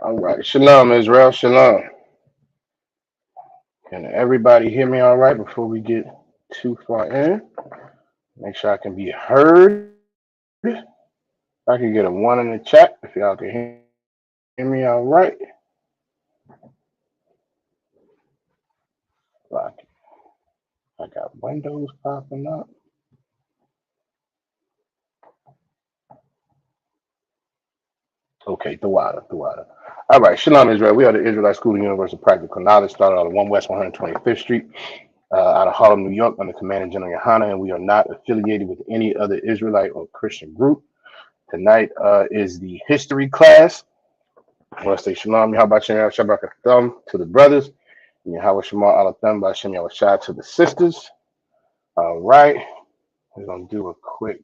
All right. Shalom, Israel. Shalom. Can everybody hear me all right before we get too far in? Make sure I can be heard. I can get a one in the chat if y'all can hear me all right. Like, I got windows popping up. Okay, the water. All right, Shalom, Israel. We are the Israelite School of Universal Practical Knowledge, started out of 1 West 125th Street, out of Harlem, New York, under Command General Yohana, and we are not affiliated with any other Israelite or Christian group. Tonight is the history class. I want to say Shalom, Yahweh Shem Shabbat Thumb to the brothers, and Yahweh Shema Alatham Bashem Yahweh Shai to the sisters. All right, we're going to do a quick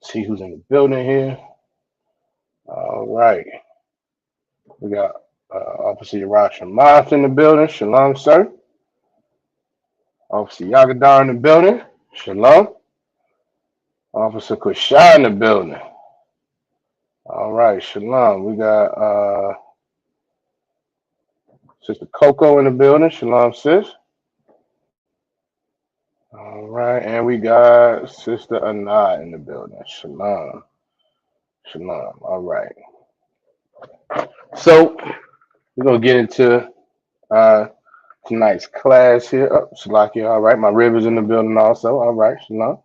see who's in the building here. All right. We got Officer Yarash Shamath in the building. Shalom, sir. Officer Yagadar in the building. Shalom. Officer Kushai in the building. All right, shalom. We got Sister Coco in the building. Shalom, sis. All right, and we got Sister Anah in the building. Shalom. Shalom. All right. So we're gonna get into tonight's class here. Oh, Salakia, all right. My river's in the building also. All right, shalom.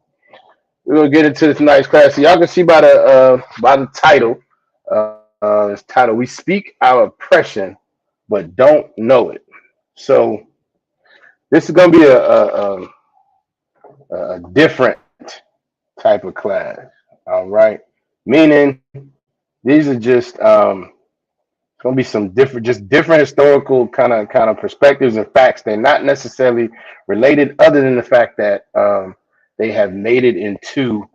We're gonna get into tonight's class. So y'all can see by the title, it's titled "We Speak Our Oppression, but Don't Know It." So this is gonna be a different type of class. All right, meaning these are just gonna be some different historical kind of perspectives and facts. They're not necessarily related, other than the fact that they have made it into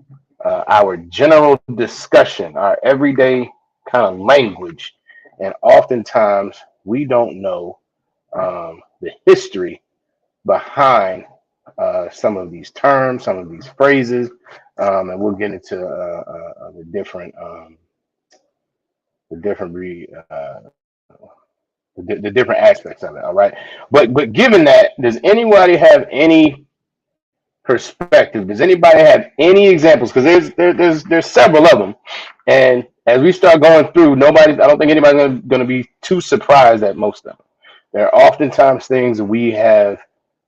our general discussion, our everyday kind of language, and oftentimes we don't know the history behind some of these terms, some of these phrases, and we'll get into the different the different aspects of it. All right, but given that, does anybody have any perspective? Does anybody have any examples? Because there's several of them, and as we start going through, I don't think anybody's going to be too surprised at most of them. There are oftentimes things that we have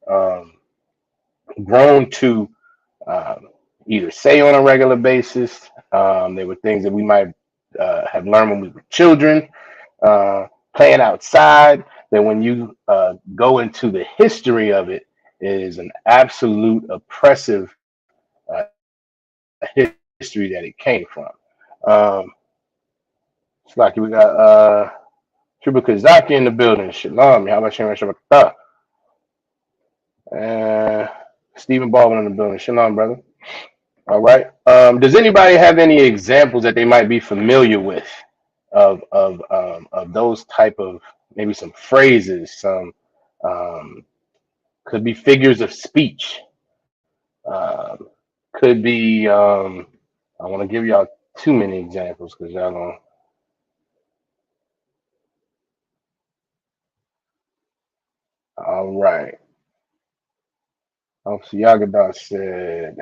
um, grown to either say on a regular basis. There were things that we might have learned when we were children, playing outside. That when you go into the history of it, is an absolute oppressive history that it came from. It's like we got Triple Kazaki in the building. Shalom. How about Shalom? Stephen Baldwin in the building. Shalom, brother. All right. Does anybody have any examples that they might be familiar with of those type of, maybe some phrases, some could be figures of speech, um, could be I want to give y'all too many examples because y'all don't. All right. Officer Yagadah said,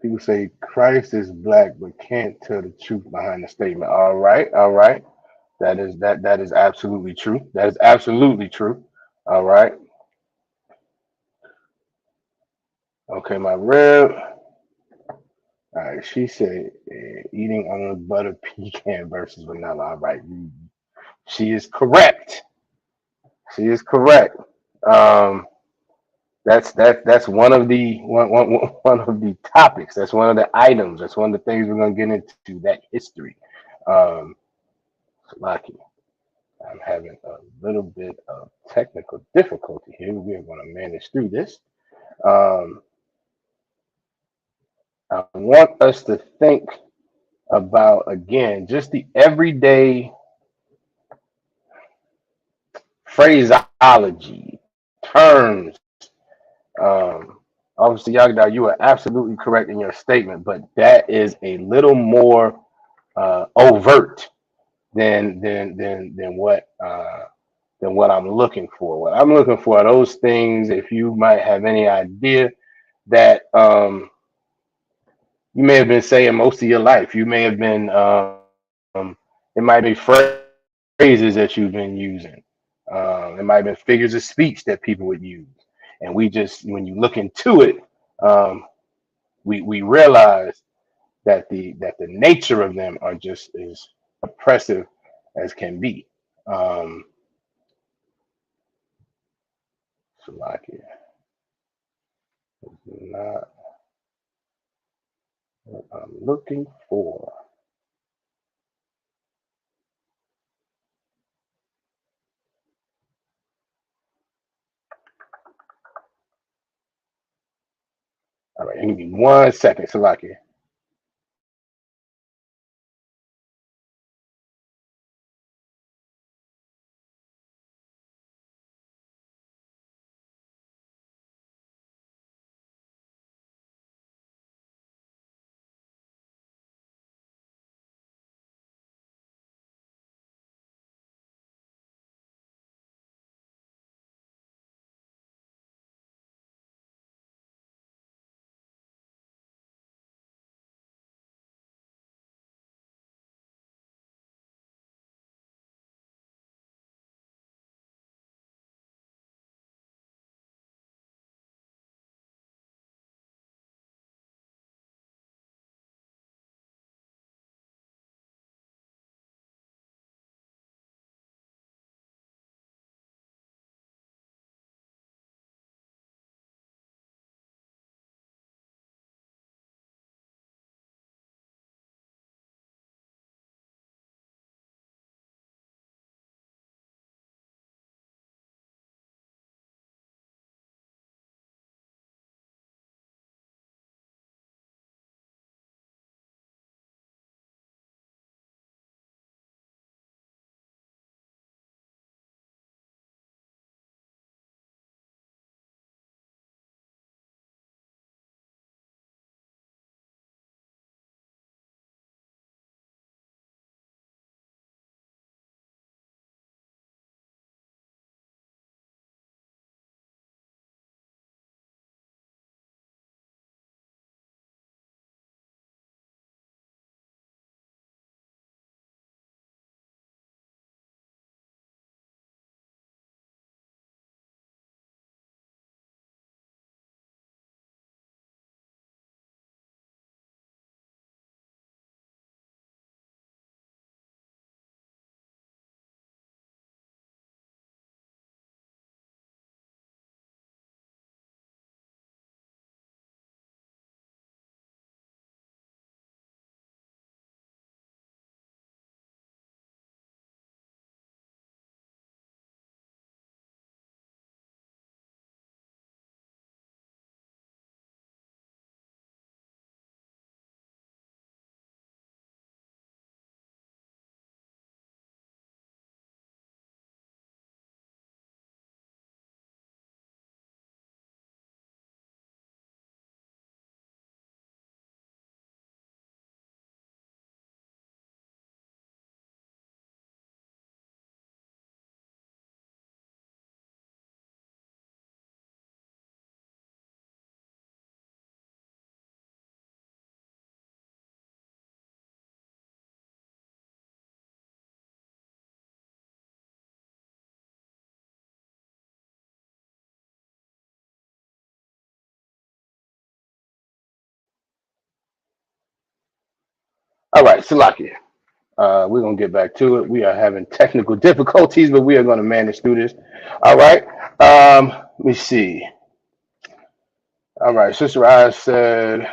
people say Christ is black but can't tell the truth behind the statement. All right, all right. That is absolutely true. That is absolutely true. All right. Okay, my rib. All right, she said eating almond butter pecan versus vanilla. All right, she is correct. She is correct. Um, that's one of the topics. That's one of the items. That's one of the things we're gonna get into, that history. Um, Lucky. I'm having a little bit of technical difficulty here. We are going to manage through this. Um, I want us to think about, again, just the everyday phraseology, terms. Um, Obviously, Yagda, you are absolutely correct in your statement, but that is a little more overt. than what I'm looking for. What I'm looking for are those things. If you might have any idea that you may have been saying most of your life, you may have been it might be phrases that you've been using. It might have been figures of speech that people would use, and when you look into it, um, we realize that the nature of them are just as oppressive as can be. Um, Slovakia is not what I'm looking for. All right, give me 1 second, Slovakia. All right, Slovakia. We're gonna get back to it. We are having technical difficulties, but we are gonna manage through this. All right. Let me see. All right, Sister I said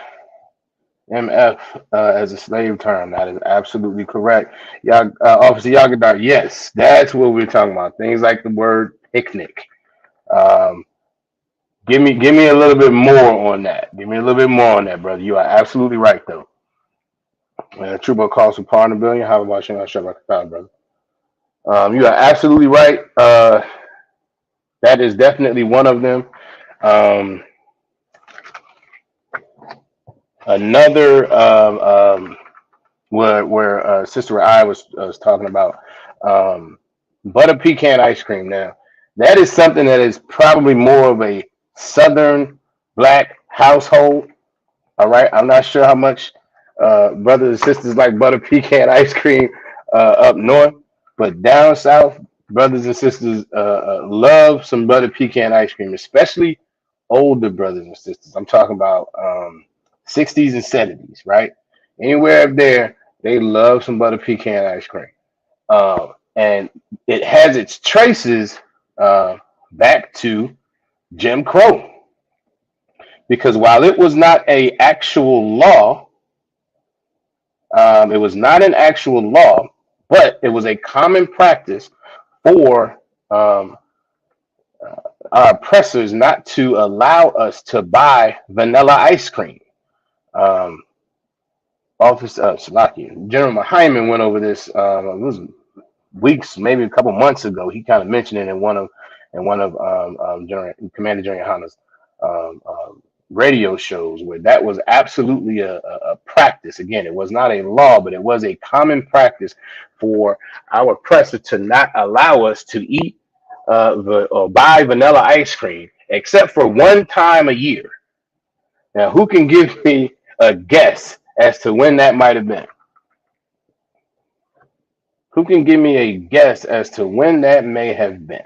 MF as a slave term. That is absolutely correct. Officer Yagadar, yes, that's what we're talking about. Things like the word picnic. Um, give me a little bit more on that. Give me a little bit more on that, brother. You are absolutely right, though. Trubo calls for pardon a billion. How about you? Not sure about the crowd, brother. You are absolutely right. That is definitely one of them. Um, another where Sister I was talking about butter pecan ice cream. Now, that is something that is probably more of a Southern black household. All right, I'm not sure how much brothers and sisters like butter pecan ice cream up north, but down south, brothers and sisters love some butter pecan ice cream, especially older brothers and sisters. I'm talking about 60s and 70s, right? Anywhere up there, they love some butter pecan ice cream, and it has its traces back to Jim Crow, because while it was not a actual law, it was not an actual law, but it was a common practice for um, our oppressors not to allow us to buy vanilla ice cream. Um, Officer Salaki, General Hyman went over this. It was weeks, maybe a couple months ago. He kind of mentioned it in one of General, Commander General Hanna's um, um, radio shows, where that was absolutely a practice. Again, it was not a law, but it was a common practice for our oppressor to not allow us to eat or buy vanilla ice cream except for one time a year. Now, who can give me a guess as to when that might have been? Who can give me a guess as to when that may have been?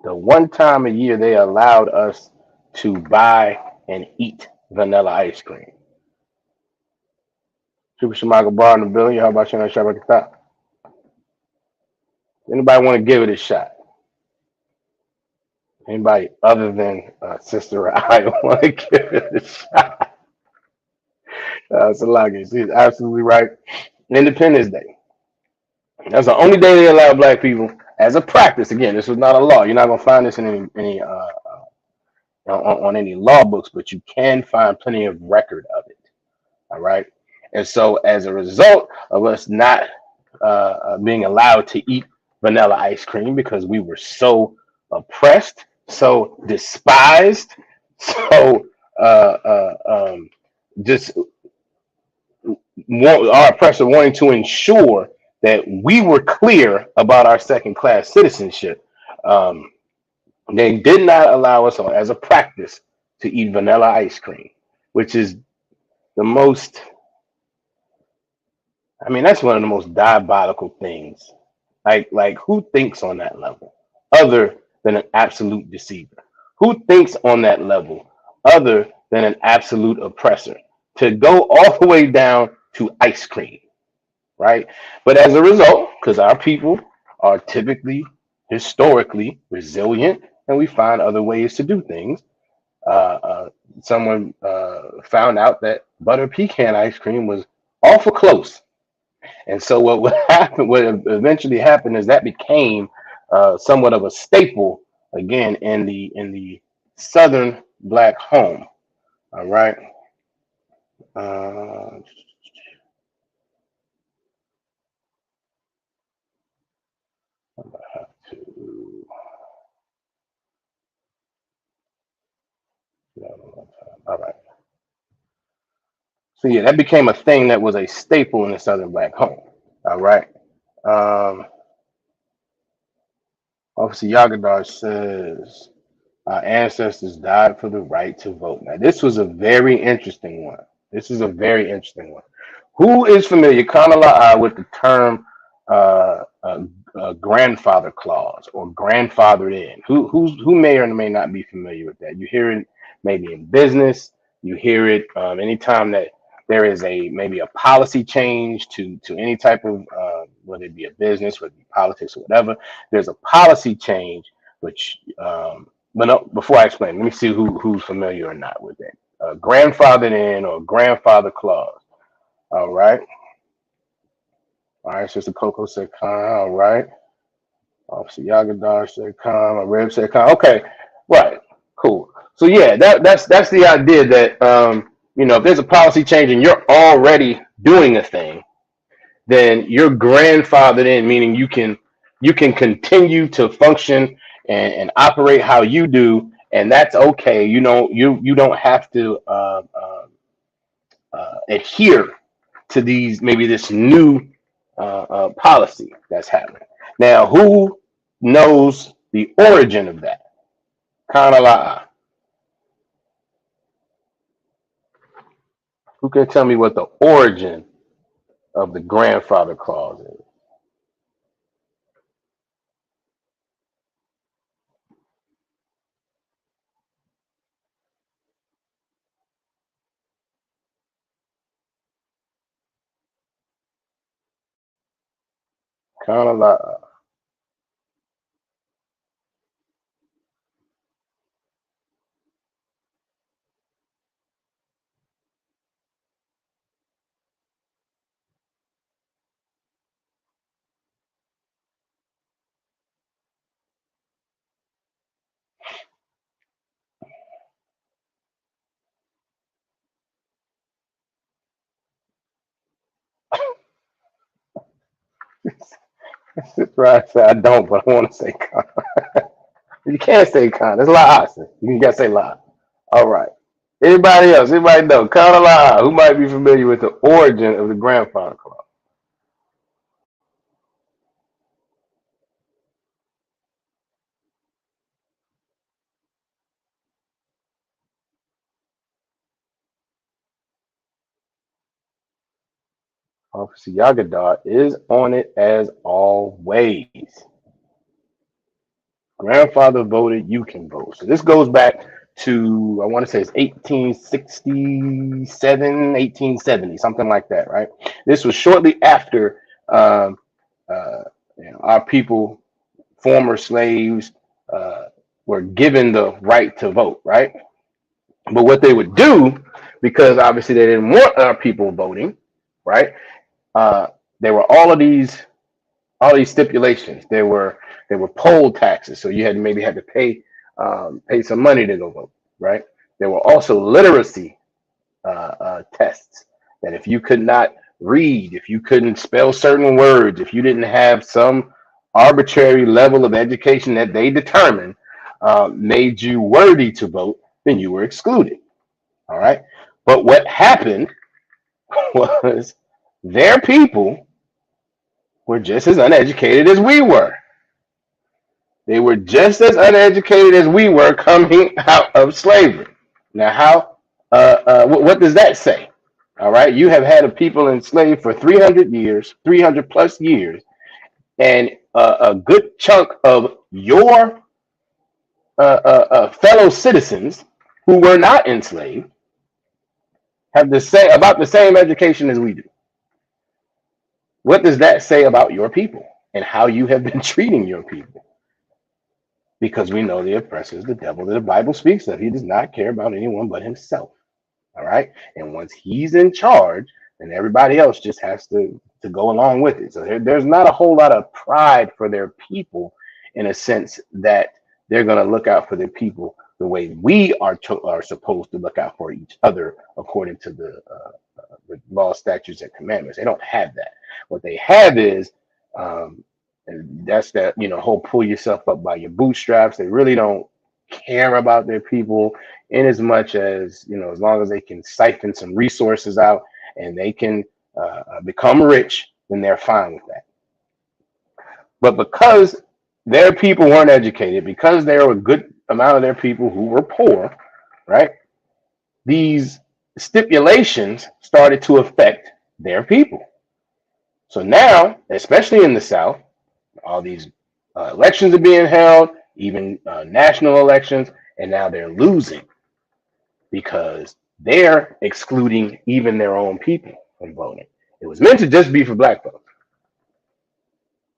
The one time a year they allowed us to buy and eat vanilla ice cream. Super Shamaga Bar in the building. How about you? Anybody want to give it a shot? Anybody other than Sister I want to give it a shot? Salagi, she's absolutely right. Independence Day. That's the only day they allow black people as a practice. Again, this was not a law. You're not gonna find this in any on any law books, but you can find plenty of record of it. All right. And so, as a result of us not being allowed to eat vanilla ice cream because we were so oppressed, so despised, so just our oppressor wanting to ensure that we were clear about our second class citizenship. Um, they did not allow us as a practice to eat vanilla ice cream, which is the most, I mean, that's one of the most diabolical things. Like who thinks on that level other than an absolute deceiver? Who thinks on that level other than an absolute oppressor? To go all the way down to ice cream, right? But as a result, because our people are typically historically resilient and we find other ways to do things, someone found out that butter pecan ice cream was awful close. And so what would happen, what eventually happened, is that became somewhat of a staple again in the Southern black home. All right. Uh, I'm gonna have to. All right. So yeah, that became a thing that was a staple in the Southern black home. All right. Um, Officer Yagadar says our ancestors died for the right to vote. Now, this was a very interesting one. This is a very interesting one. Who is familiar, Kanala, with the term grandfather clause or grandfathered in? Who may or may not be familiar with that? You hear it maybe in business. You hear it anytime that there is a maybe a policy change to any type of whether it be a business, whether it be politics or whatever. There's a policy change, which but no, before I explain, let me see who's familiar or not with it. Grandfathered in or grandfather clause. All right. All right. Sister Coco said con. All right. Officer Yagadar said con. Reb said con. Okay. Right. Cool. So yeah, that's the idea that if there's a policy change and you're already doing a thing, then you're grandfathered in, meaning you can continue to function and operate how you do, and that's okay. You don't have to adhere to these, maybe this new policy that's happening. Now, who knows the origin of that? Kanala'a. Who can tell me what the origin of the grandfather clause is? Kanala'a. Right, I don't, but I want to say con. You can't say con. It's la. You gotta say la. All right. Anybody else? Anybody know? Kanala'a. Who might be familiar with the origin of the grandfather clause? Officer Yagadar is on it as always. Grandfather voted, you can vote. So this goes back to, I want to say it's 1867, 1870, something like that, right? This was shortly after um, uh, our people, former slaves, uh, were given the right to vote, right? But what they would do, because obviously they didn't want our people voting, right? Uh, there were all these stipulations. There were poll taxes, so you had maybe had to pay some money to go vote, right? There were also literacy tests that if you could not read, if you couldn't spell certain words, if you didn't have some arbitrary level of education that they determined made you worthy to vote, then you were excluded. All right. But what happened was their people were just as uneducated as we were. They were just as uneducated as we were coming out of slavery. Now, what does that say? All right, you have had a people enslaved for 300 years, 300 plus years, and a good chunk of your fellow citizens who were not enslaved have about the same education as we do. What does that say about your people and how you have been treating your people? Because we know the oppressor is the devil that the Bible speaks of. He does not care about anyone but himself. All right. And once he's in charge, then everybody else just has to go along with it. So there's not a whole lot of pride for their people in a sense that they're going to look out for their people the way we are supposed to look out for each other according to the law, statutes, and commandments. They don't have that. What they have is, and that's that whole pull yourself up by your bootstraps. They really don't care about their people in as much as as long as they can siphon some resources out and they can become rich, then they're fine with that. But because their people weren't educated, because there were a good amount of their people who were poor, right? These stipulations started to affect their people. So now, especially in the South, all these elections are being held, even national elections, and now they're losing because they're excluding even their own people from voting. It was meant to just be for black folks.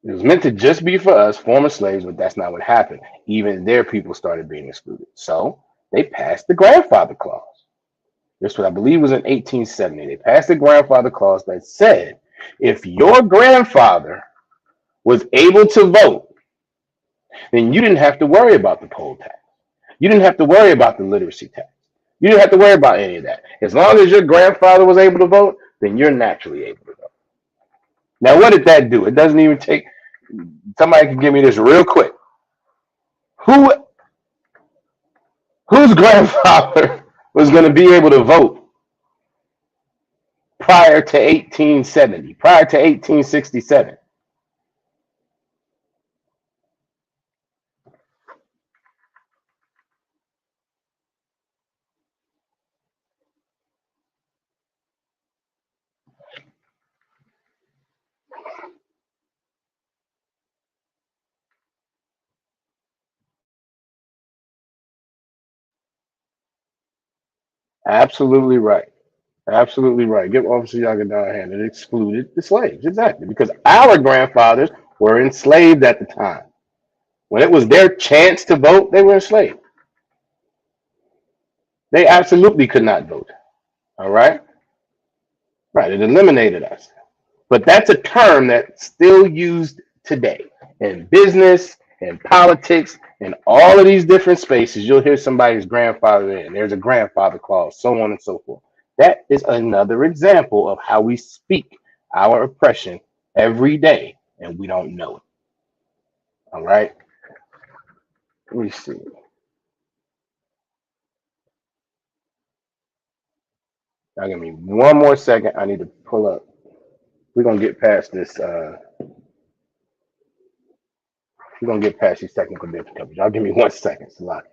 It was meant to just be for us, former slaves, but that's not what happened. Even their people started being excluded. So they passed the grandfather clause. This was, I believe, was in 1870. They passed the grandfather clause that said if your grandfather was able to vote, then you didn't have to worry about the poll tax. You didn't have to worry about the literacy tax. You didn't have to worry about any of that. As long as your grandfather was able to vote, then you're naturally able to vote. Now, what did that do? It doesn't even take. Somebody can give me this real quick. Who Whose grandfather was going to be able to vote prior to 1870, prior to 1867? Absolutely right. Absolutely right. Give Officer Yagada a hand. It excluded the slaves, exactly, because our grandfathers were enslaved at the time. When it was their chance to vote, they were enslaved. They absolutely could not vote. All right? Right. It eliminated us. But that's a term that's still used today in business, in politics, in all of these different spaces. You'll hear somebody's grandfather in. There's a grandfather clause, so on and so forth. That is another example of how we speak our oppression every day, and we don't know it. All right. Let me see. Now, give me one more second. I need to pull up. We're gonna get past this. We're gonna get past these technical difficulties. Y'all give me 1 second. It's a lot.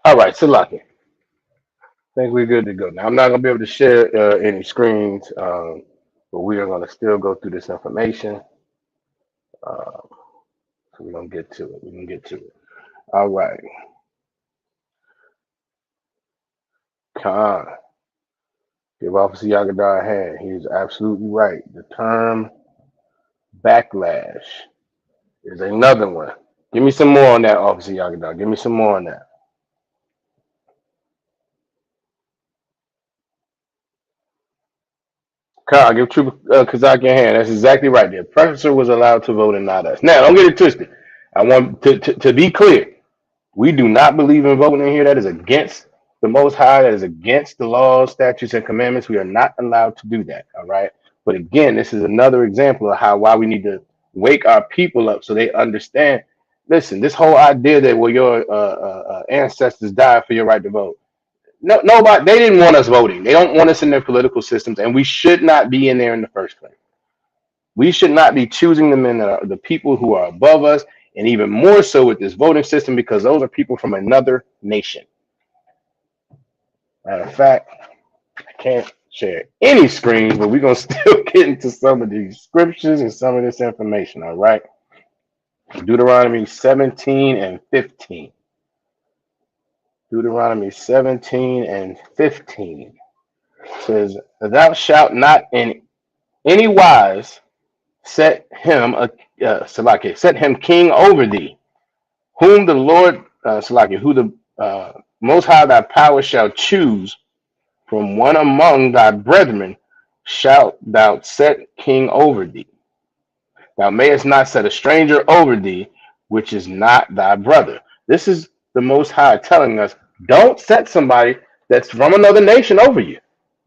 All right, so lucky. I think we're good to go. Now, I'm not going to be able to share any screens, but we are going to still go through this information. Uh, so we're going to get to it. We're going to get to it. All right. Khan, give Officer Yagadar a hand. He's absolutely right. The term backlash is another one. Give me some more on that, Officer Yagadar. Give me some more on that. Khan, give Trooper Kazaki a hand. That's exactly right. The oppressor was allowed to vote and not us. Now, don't get it twisted. I want to be clear. We do not believe in voting in here. That is against the Most High. That is against the laws, statutes, and commandments. We are not allowed to do that. All right. But again, this is another example of how why we need to wake our people up so they understand. Listen, this whole idea that well your ancestors died for your right to vote. No, nobody. They didn't want us voting. They don't want us in their political systems, and we should not be in there in the first place. We should not be choosing the men that are the people who are above us, and even more so with this voting system because those are people from another nation. Matter of fact, I can't share any screens, but we're gonna still get into some of these scriptures and some of this information. All right, Deuteronomy 17 and 15. Deuteronomy 17 and 15 says, "Thou shalt not in any wise set him set him king over thee, whom the Lord, who the Most High thy power shall choose from one among thy brethren shalt thou set king over thee. Thou mayest not set a stranger over thee, which is not thy brother. This is the Most High telling us, don't set somebody that's from another nation over you.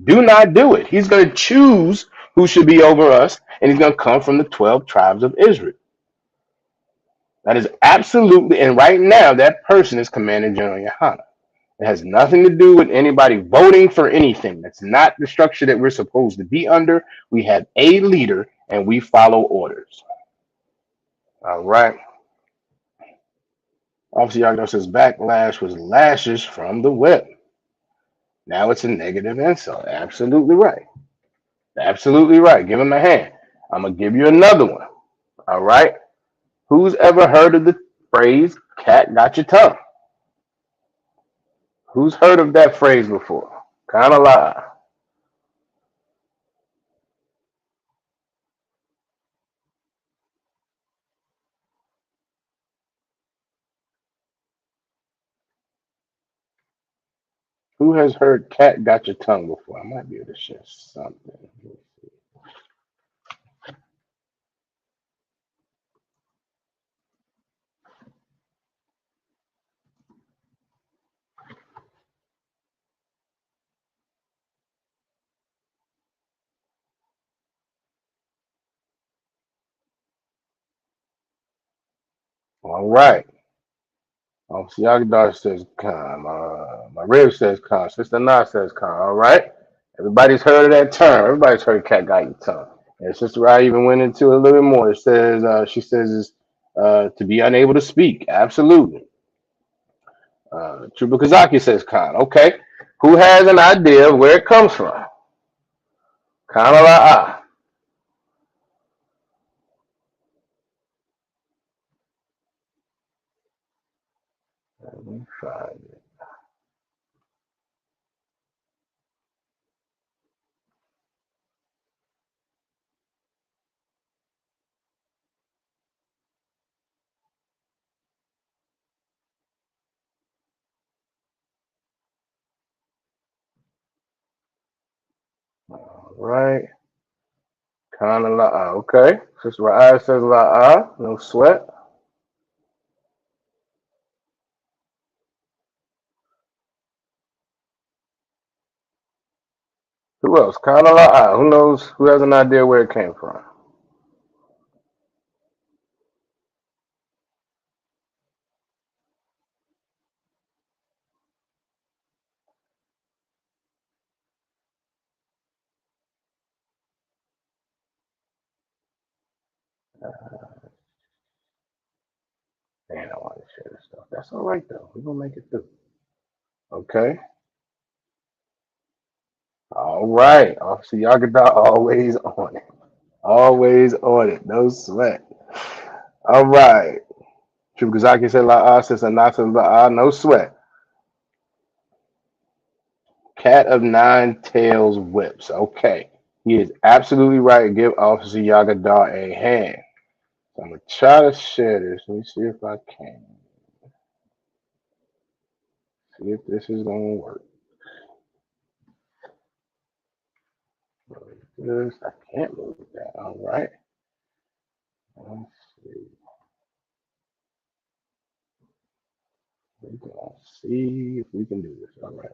Do not do it. He's going to choose who should be over us, and he's going to come from the 12 tribes of Israel. That is absolutely, and right now, that person is Commander General Yohana. It has nothing to do with anybody voting for anything. That's not the structure that we're supposed to be under. We have a leader, and we follow orders. All right. Officer Yagno says backlash was lashes from the whip. Now it's a negative insult. Absolutely right. Absolutely right. Give him a hand. I'm going to give you another one. All right. Who's ever heard of the phrase cat got your tongue? Who's heard of that phrase before? Kind of lie. Who has heard cat got your tongue before? I might be able to share something. All right. Siagdar says calm. My rib says calm. Sister Na says calm. All right. Everybody's heard of that term. Everybody's heard cat got your tongue. And Sister Rai even went into a little bit more. It says she says is to be unable to speak. Absolutely. Trooper Kazaki says calm. Okay. Who has an idea of where it comes from? Kana la. Let me find it. All right. Kana la. Okay. Sister Rai says la. No sweat. Who else? Kana la. Who knows? Who has an idea where it came from? Man, I want to share this stuff. That's all right though. We're gonna make it through. Okay. All right. Officer Yagada always on it. Always on it. No sweat. All right. Chubukazaki said la Sister Nasa la no sweat. Cat of nine tails whips. Okay. He is absolutely right. Give Officer Yagada a hand. So I'm gonna try to share this. Let me see if I can. See if this is gonna work. This I can't move that. All right. Let's see. We're gonna see if we can do this. All right.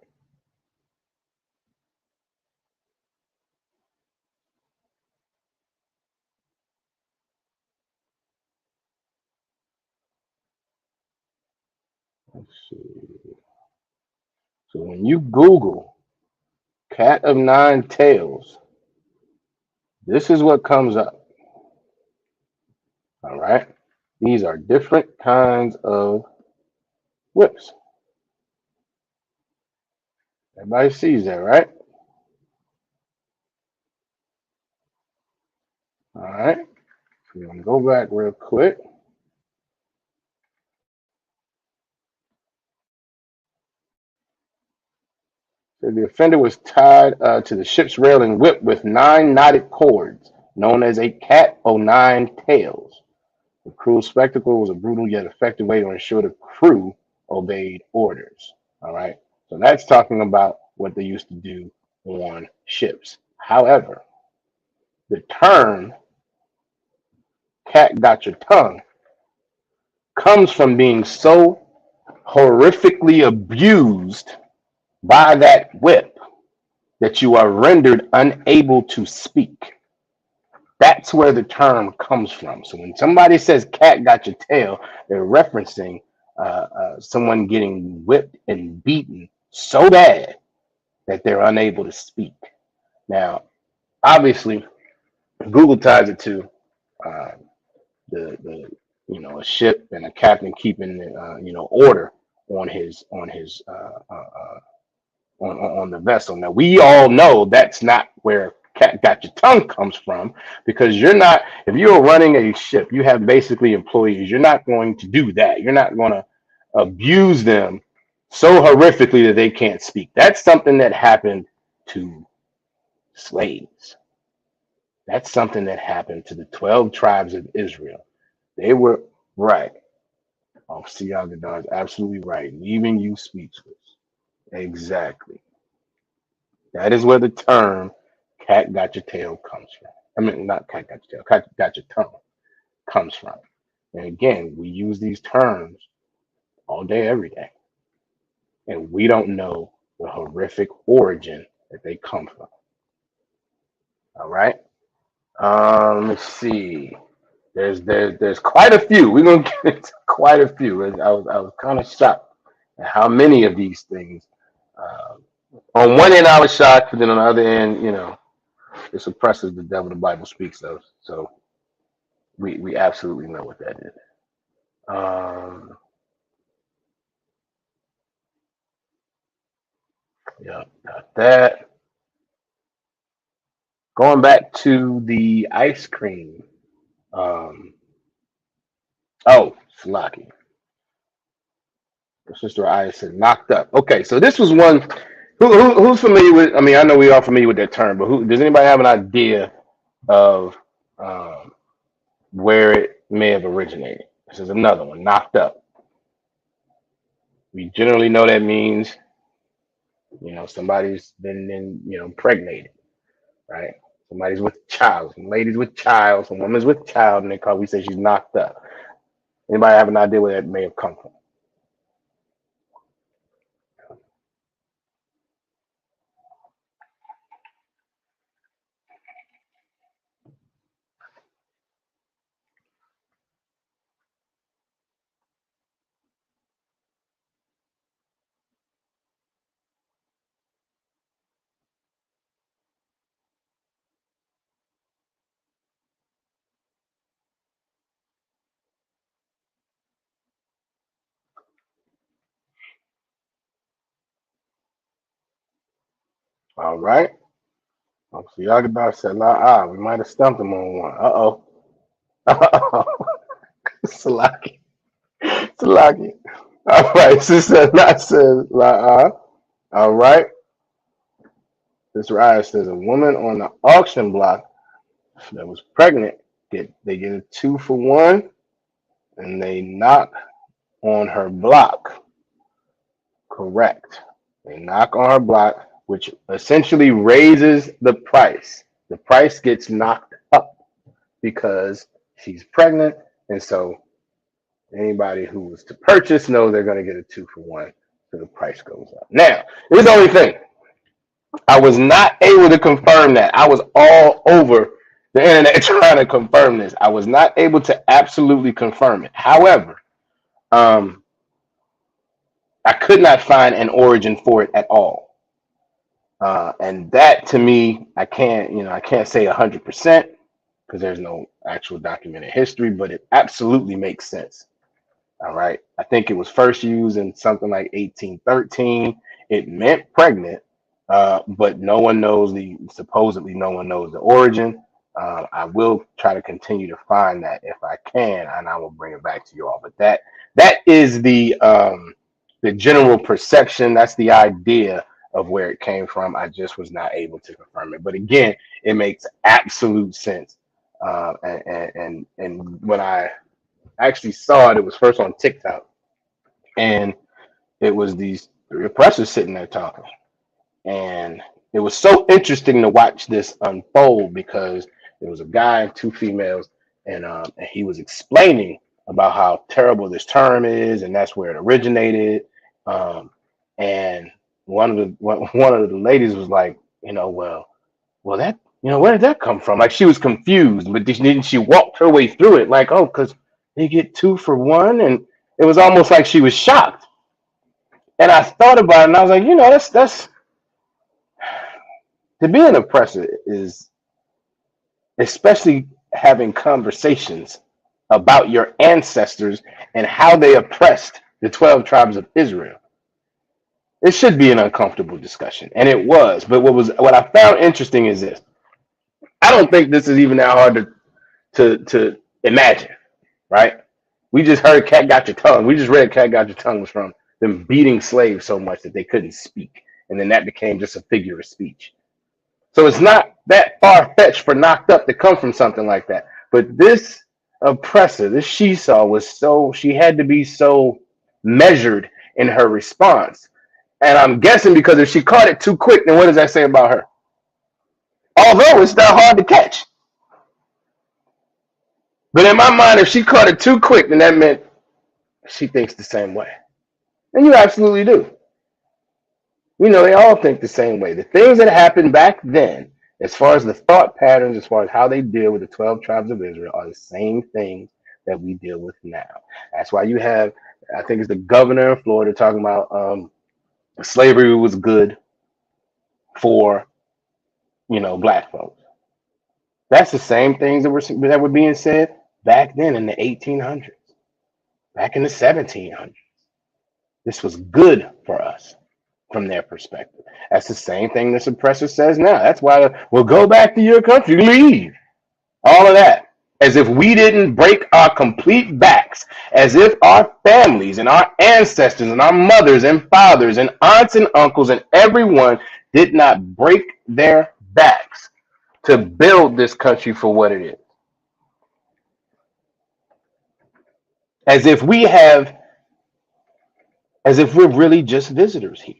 Let's see. So when you Google cat of nine tails, this is what comes up. All right. These are different kinds of whips. Everybody sees that, right? All right. So we're gonna go back real quick. So the offender was tied to the ship's rail and whipped with nine knotted cords, known as a cat o' nine tails. The cruel spectacle was a brutal yet effective way to ensure the crew obeyed orders. All right. So that's talking about what they used to do on ships. However, the term cat got your tongue comes from being so horrifically abused by that whip that you are rendered unable to speak. That's where the term comes from. So when somebody says cat got your tail, they're referencing someone getting whipped and beaten so bad that they're unable to speak. Now, obviously, Google ties it to uh, the a ship and a captain keeping order on the vessel. Now we all know that's not where cat got your tongue comes from, because you're not, if you're running a ship, you have basically employees. You're not going to do that. You're not going to abuse them so horrifically that they can't speak. That's something that happened to slaves. That's something that happened to the 12 tribes of Israel. They were right. Oh, Siagadar is absolutely right, leaving you speechless. Exactly. That is where the term cat got your tail comes from. I mean, not cat got your tail, cat got your tongue comes from. And again, we use these terms all day, every day, and we don't know the horrific origin that they come from. All right. Let's see. There's quite a few. We're gonna get into quite a few. I was kind of shocked at how many of these things. Uh, on one end, I was shocked, but then on the other end, it suppresses the devil the Bible speaks of. So we absolutely know what that is. Um, yeah, got that. Going back to the ice cream. Um, oh, Slocky. Sister Aya said knocked up. Okay, so this was one. Who's familiar with? I mean, I know we are familiar with that term, but does anybody have an idea of um, where it may have originated? This is another one. Knocked up. We generally know that means somebody's been impregnated, right? Somebody's with child, some ladies with child, some women's with child, and we say she's knocked up. Anybody have an idea where that may have come from? All right. So Yagabar said, we might have stumped him on one. Uh-oh. Uh-oh. Salaki. Salaki. All right. Sister Not says, all right. This riot says a woman on the auction block that was pregnant they get a 2-for-1, and they knock on her block. Correct. They knock on her block, which essentially raises the price. The price gets knocked up because she's pregnant, and so anybody who was to purchase knows they're going to get a 2-for-1, so the price goes up. Now, here's the only thing: I was not able to confirm that. I was all over the internet trying to confirm this. I was not able to absolutely confirm it. However, um, I could not find an origin for it at all. And that to me, I can't say 100% because there's no actual documented history, but it absolutely makes sense. All right. I think it was first used in something like 1813. It meant pregnant, but supposedly no one knows the origin. I will try to continue to find that if I can, and I will bring it back to you all. But that is the general perception. That's the idea of where it came from. I just was not able to confirm it. But again, it makes absolute sense. And when I actually saw it, it was first on TikTok, and it was these three oppressors sitting there talking, and It was so interesting to watch this unfold because there was a guy and two females, and he was explaining about how terrible this term is, and that's where it originated. Um, and one of the ladies was like, well, that, where did that come from? Like, she was confused, but then she walked her way through it, like, oh, because they get two for one, and it was almost like she was shocked. And I thought about it, and I was like, that's to be an oppressor is especially having conversations about your ancestors and how they oppressed the 12 tribes of Israel. It should be an uncomfortable discussion, and it was. But what I found interesting is this. I don't think this is even that hard to imagine, right? We just heard "Cat Got Your Tongue." We just read "Cat Got Your Tongue" was from them beating slaves so much that they couldn't speak, and then that became just a figure of speech. So it's not that far fetched for Knocked Up to come from something like that. But this oppressor, this Shesaw, she had to be so measured in her response. And I'm guessing because if she caught it too quick, then what does that say about her? Although it's not hard to catch. But in my mind, if she caught it too quick, then that meant she thinks the same way. And you absolutely do. They all think the same way. The things that happened back then, as far as the thought patterns, as far as how they deal with the 12 tribes of Israel, are the same things that we deal with now. That's why you have, I think it's the governor in Florida talking about slavery was good for, black folks. That's the same things that were being said back then in the 1800s, back in the 1700s. This was good for us from their perspective. That's the same thing this oppressor says now. That's why we'll go back to your country, leave. All of that. As if we didn't break our complete backs, as if our families and our ancestors and our mothers and fathers and aunts and uncles and everyone did not break their backs to build this country for what it is. As if we're really just visitors here.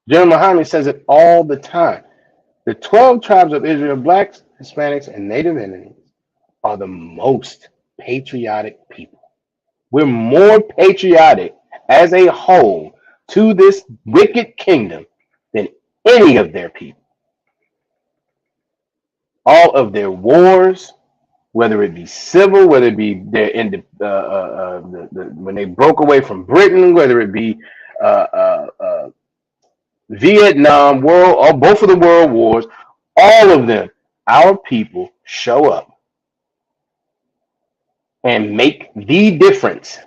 General Muhammad says it all the time. The 12 tribes of Israel, blacks, Hispanics, and Native Indians, are the most patriotic people. We're more patriotic as a whole to this wicked kingdom than any of their people. All of their wars, whether it be civil, whether it be when they broke away from Britain, whether it be Vietnam, or both of the world wars, all of them, our people show up and make the difference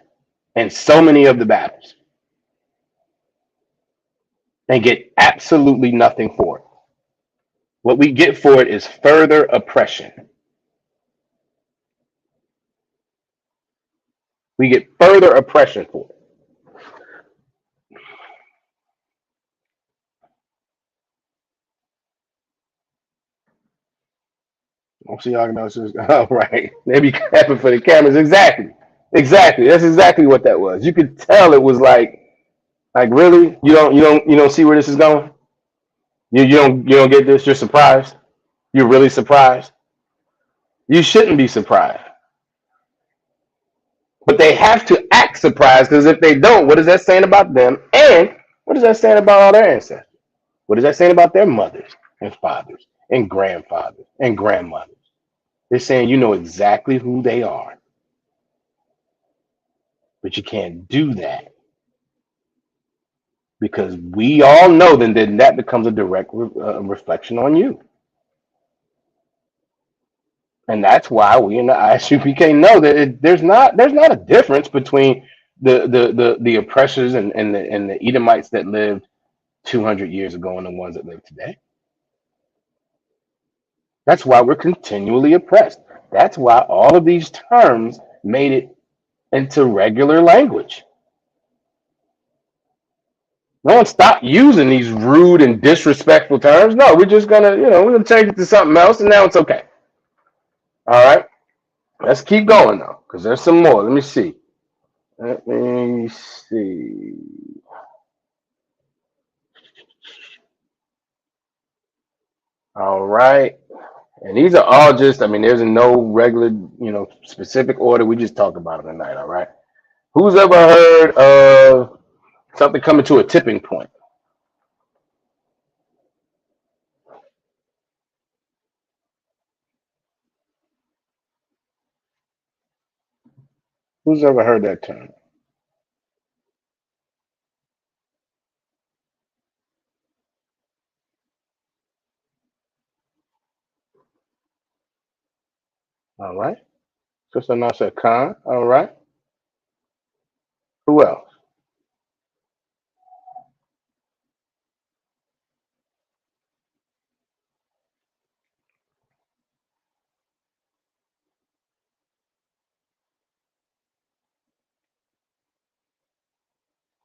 in so many of the battles and get absolutely nothing for it. What we get for it is further oppression. We get further oppression for it. Don't see y'all know. Oh, right. They be clapping for the cameras. Exactly. Exactly. That's exactly what that was. You could tell it was like really? You don't see where this is going? You don't get this? You're surprised? You're really surprised? You shouldn't be surprised. But they have to act surprised, because if they don't, what is that saying about them? And what is that saying about all their ancestors? What is that saying about their mothers and fathers and grandfathers and grandmothers? They're saying you know exactly who they are, but you can't do that because we all know then that becomes a direct reflection on you. And that's why we in the ISUPK know that there's not a difference between the oppressors and the Edomites that lived 200 years ago and the ones that live today. That's why we're continually oppressed. That's why all of these terms made it into regular language. No one stopped using these rude and disrespectful terms. No, we're just gonna, we're gonna change it to something else, and now it's okay. All right, let's keep going though, because there's some more. Let me see. Let me see. All right. And these are all just, I mean, there's no regular, specific order. We just talk about them tonight. All right. Who's ever heard of something coming to a tipping point? Who's ever heard that term? All right. Sister Nasha Khan. All right. Who else?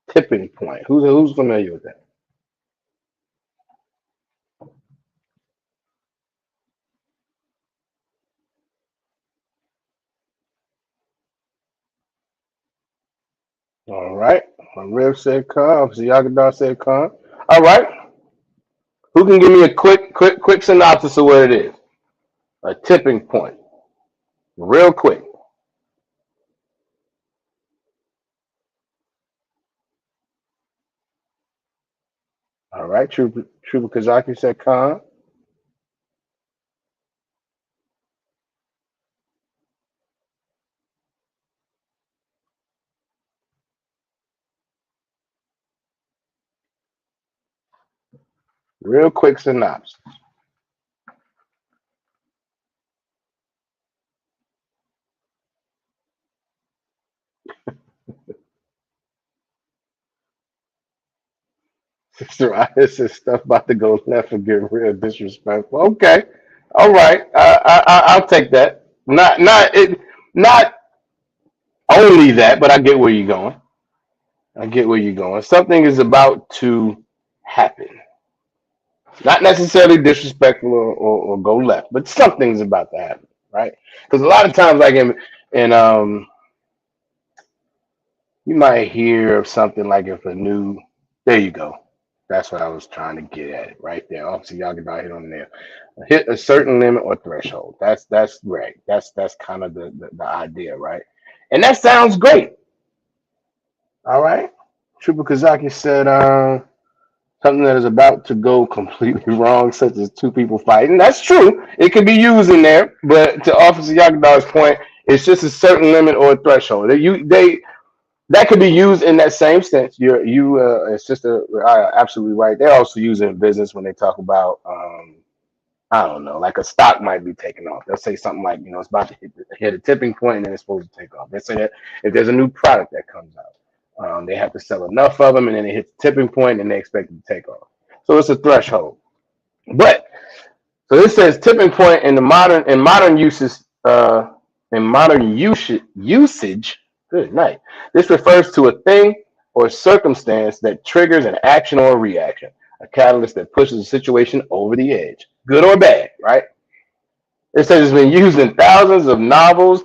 Tipping point. Who's familiar with that? All right. Rev said Khan. Obviously, Yagadar said Khan. All right. Who can give me a quick synopsis of what it is? A tipping point. Real quick. All right. Trooper Kazaki said Khan. Real quick synopsis. Sister Raya says stuff about to go left and get real disrespectful. Okay. All right. I'll take that. Not only that, but I get where you're going. I get where you're going. Something is about to happen. Not necessarily disrespectful or go left, but something's about to happen, right? Because a lot of times, like in you might hear of something like if a new, there you go. That's what I was trying to get at right there. Obviously, y'all get right hit on there. Hit a certain limit or threshold. That's right. That's kind of the idea, right? And that sounds great. All right. Trooper Kazaki said, something that is about to go completely wrong, such as two people fighting. That's true. It could be used in there, but to Officer Yakadar's point, it's just a certain limit or a threshold. They that could be used in that same sense. It's just absolutely right. They're also using it in business when they talk about, I don't know, like a stock might be taking off. They'll say something like, it's about to hit a tipping point and then it's supposed to take off. They say that if there's a new product that comes out, they have to sell enough of them and then it hits the tipping point and they expect it to take off. So it's a threshold. But so this says tipping point in modern uses in modern usage. Good night. This refers to a thing or circumstance that triggers an action or a reaction, a catalyst that pushes a situation over the edge, good or bad, right? It says it's been used in thousands of novels,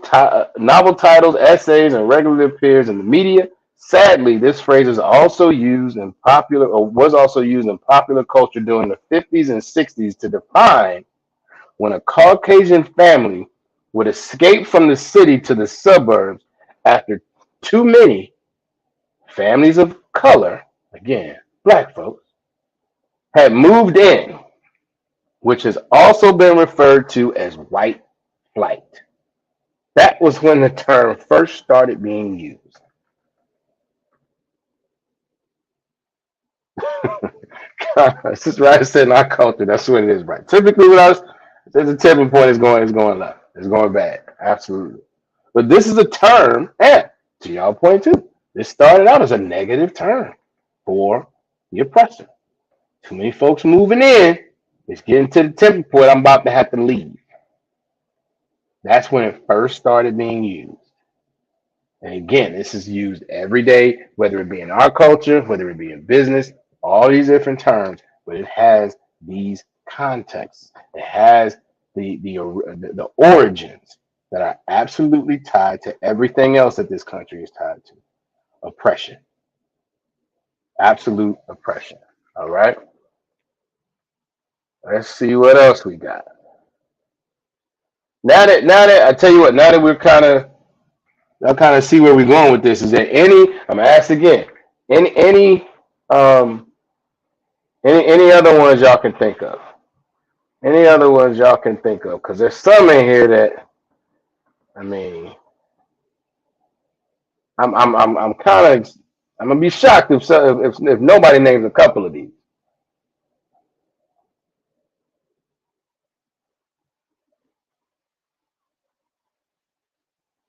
novel titles, essays, and regularly appears in the media. Sadly, this phrase is also used in popular or was also used in popular culture during the 50s and 60s to define when a Caucasian family would escape from the city to the suburbs after too many families of color, again, black folks, had moved in, which has also been referred to as white flight. That was when the term first started being used. This is right. I said in our culture, that's what it is, right? Typically, with us, there's a tipping point. It's going left. It's going bad. Absolutely. But this is a term, and to y'all point too, this started out as a negative term for the oppressor. Too many folks moving in. It's getting to the tipping point. I'm about to have to leave. That's when it first started being used. And again, this is used every day, whether it be in our culture, whether it be in business, all these different terms, but it has these contexts. It has the origins that are absolutely tied to everything else that this country is tied to. Oppression. Absolute oppression. All right. Let's see what else we got. Now that I tell you what, now that we're kind of I kind of see where we're going with this. Is there any? I'm gonna ask again. Any um any other ones y'all can think of? Any other ones y'all can think of? Because there's some in here that I mean, I'm kind of I'm gonna be shocked if nobody names a couple of these.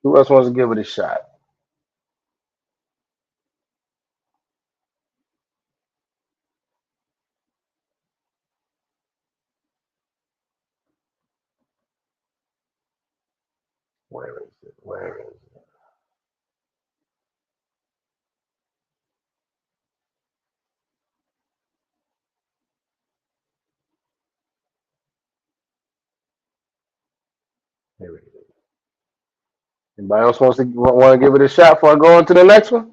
Who else wants to give it a shot? Where is it? Where is it? Here it is. Anybody else want to give it a shot before I go on to the next one?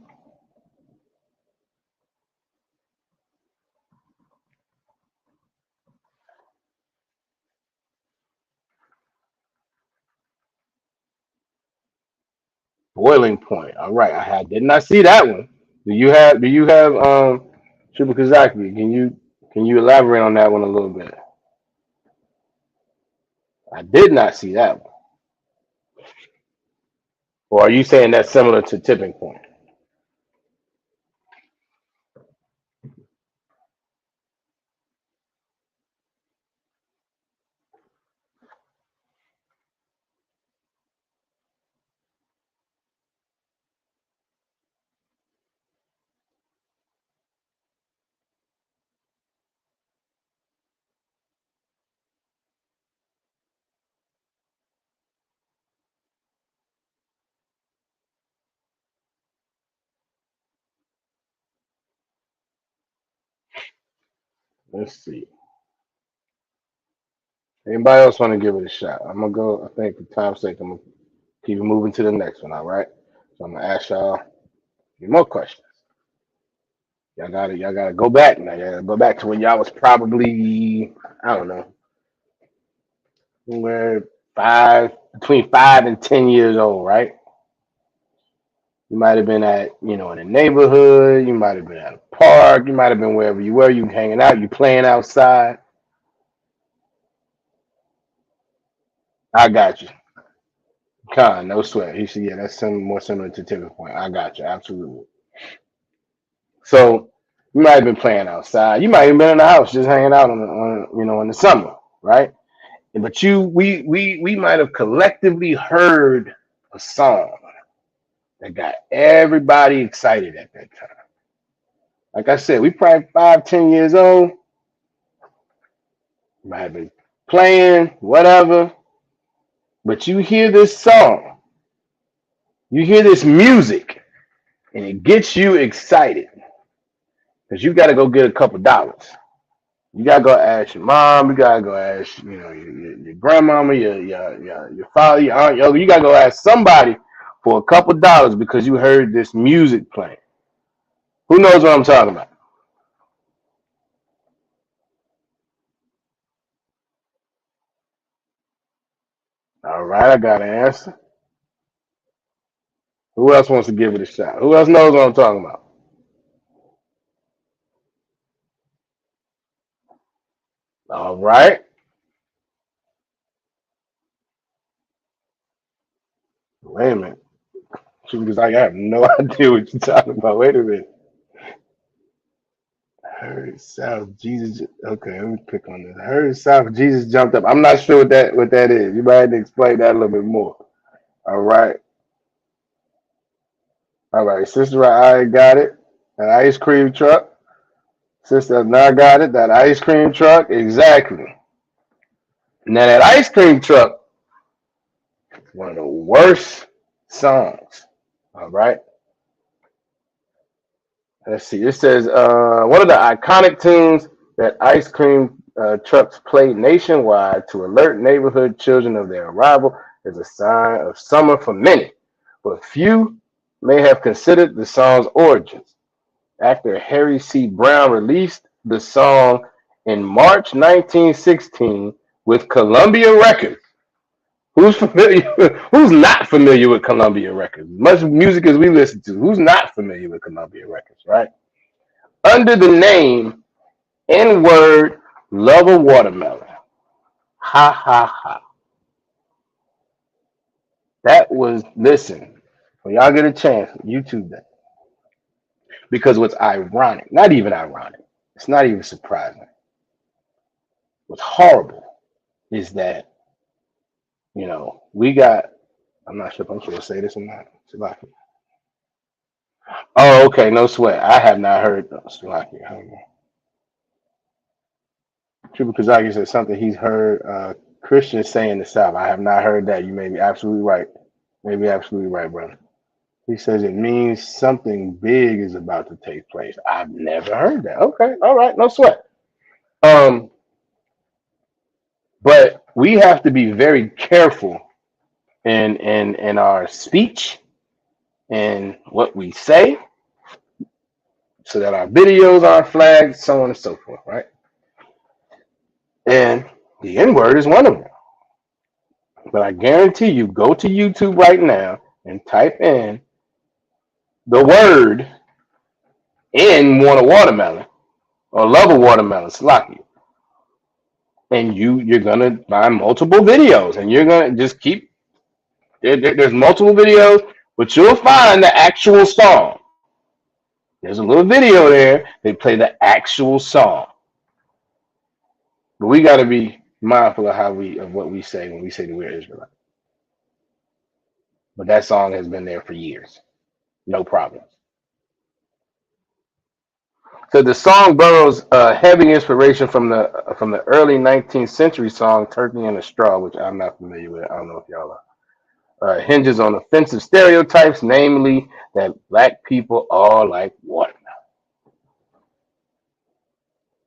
Boiling Point. All right, did not see that one. Do you have Triple Kazaki? Can you elaborate on that one a little bit? I did not see that one. Or are you saying that's similar to Tipping Point? Let's see. Anybody else want to give it a shot? I'm gonna go. I think for time's sake, I'm gonna keep moving to the next one. All right. So I'm gonna ask y'all a few more questions. Y'all gotta go back now. Y'all gotta go back to when y'all was probably I don't know, somewhere between 5 and 10 years old, right? You might have been in a neighborhood. You might have been at a park. You might have been wherever you were. You hanging out. You playing outside. I got you. No sweat. He said, yeah, that's more similar to Tipping Point. I got you. Absolutely. So you might have been playing outside. You might have been in the house just hanging out in the summer, right? But we might have collectively heard a song that got everybody excited at that time. Like I said, we probably 5, 10 years old. Might have been playing, whatever. But you hear this song, you hear this music, and it gets you excited because you got to go get a couple dollars. You gotta go ask your mom. You gotta go ask, your grandmama, your father, your aunt, your uncle. You gotta go ask somebody for a couple dollars because you heard this music playing. Who knows what I'm talking about? All right, I got an answer. Who else wants to give it a shot? Who else knows what I'm talking about? All right. Wait a minute. She was like, I have no idea what you're talking about. Wait a minute. Heard South Jesus. Okay, let me pick on this. Heard South Jesus jumped up. I'm not sure what that is. You might have to explain that a little bit more. All right. All right. Sister, I got it. An ice cream truck. Sister, now I got it. That ice cream truck. Exactly. Now that ice cream truck is one of the worst songs. All right. Let's see. It says one of the iconic tunes that ice cream trucks play nationwide to alert neighborhood children of their arrival is a sign of summer for many, but few. may have considered the song's origins. Actor Harry C. Brown released the song in March 1916 with Columbia Records. Who's familiar? Who's not familiar with Columbia Records? Much music as we listen to, who's not familiar with Columbia Records, right? Under the name N-word Love a Watermelon. Ha ha ha. That was, listen, when y'all get a chance, YouTube that. Because what's ironic, not even ironic, it's not even surprising. What's horrible is that, we got, I'm not sure if I'm supposed to say this or not. Salaki. Oh, okay, no sweat. I have not heard Salaki. Triple Kazaki said something he's heard Christians say in the South. I have not heard that. You may be absolutely right. Maybe absolutely right, brother. He says it means something big is about to take place. I've never heard that. Okay, all right, no sweat. Um, but we have to be very careful in our speech and what we say, so that our videos aren't flagged, so on and so forth, right? And the N word is one of them. But I guarantee you, go to YouTube right now and type in the word "in" want a watermelon or love a watermelon, Slocky, and you're gonna find multiple videos, and you're gonna just keep there's multiple videos, but you'll find the actual song. There's a little video there. They play the actual song, but we got to be mindful of what we say when we say that we're Israelite. But that song has been there for years, no problems. So the song borrows heavy inspiration from the early 19th century song "Turkey in a Straw," which I'm not familiar with. I don't know if y'all are. Hinges on offensive stereotypes, namely that black people are like watermelon.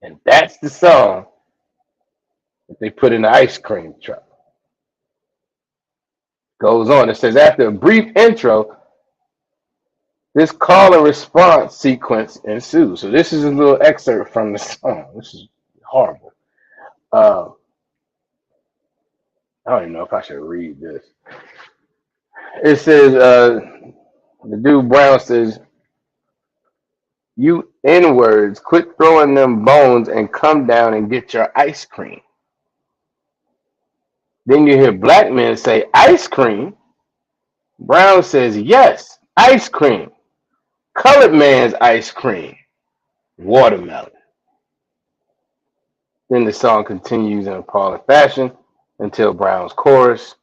And that's the song that they put in the ice cream truck. Goes on. It says, after a brief intro, this call and response sequence ensues. So this is a little excerpt from the song. This is horrible. I don't even know if I should read this. It says, the dude Brown says, "You N-words, quit throwing them bones and come down and get your ice cream." Then you hear black men say, "Ice cream." Brown says, "Yes, ice cream. Colored man's ice cream. Watermelon." Then the song continues in appalling fashion until Brown's chorus,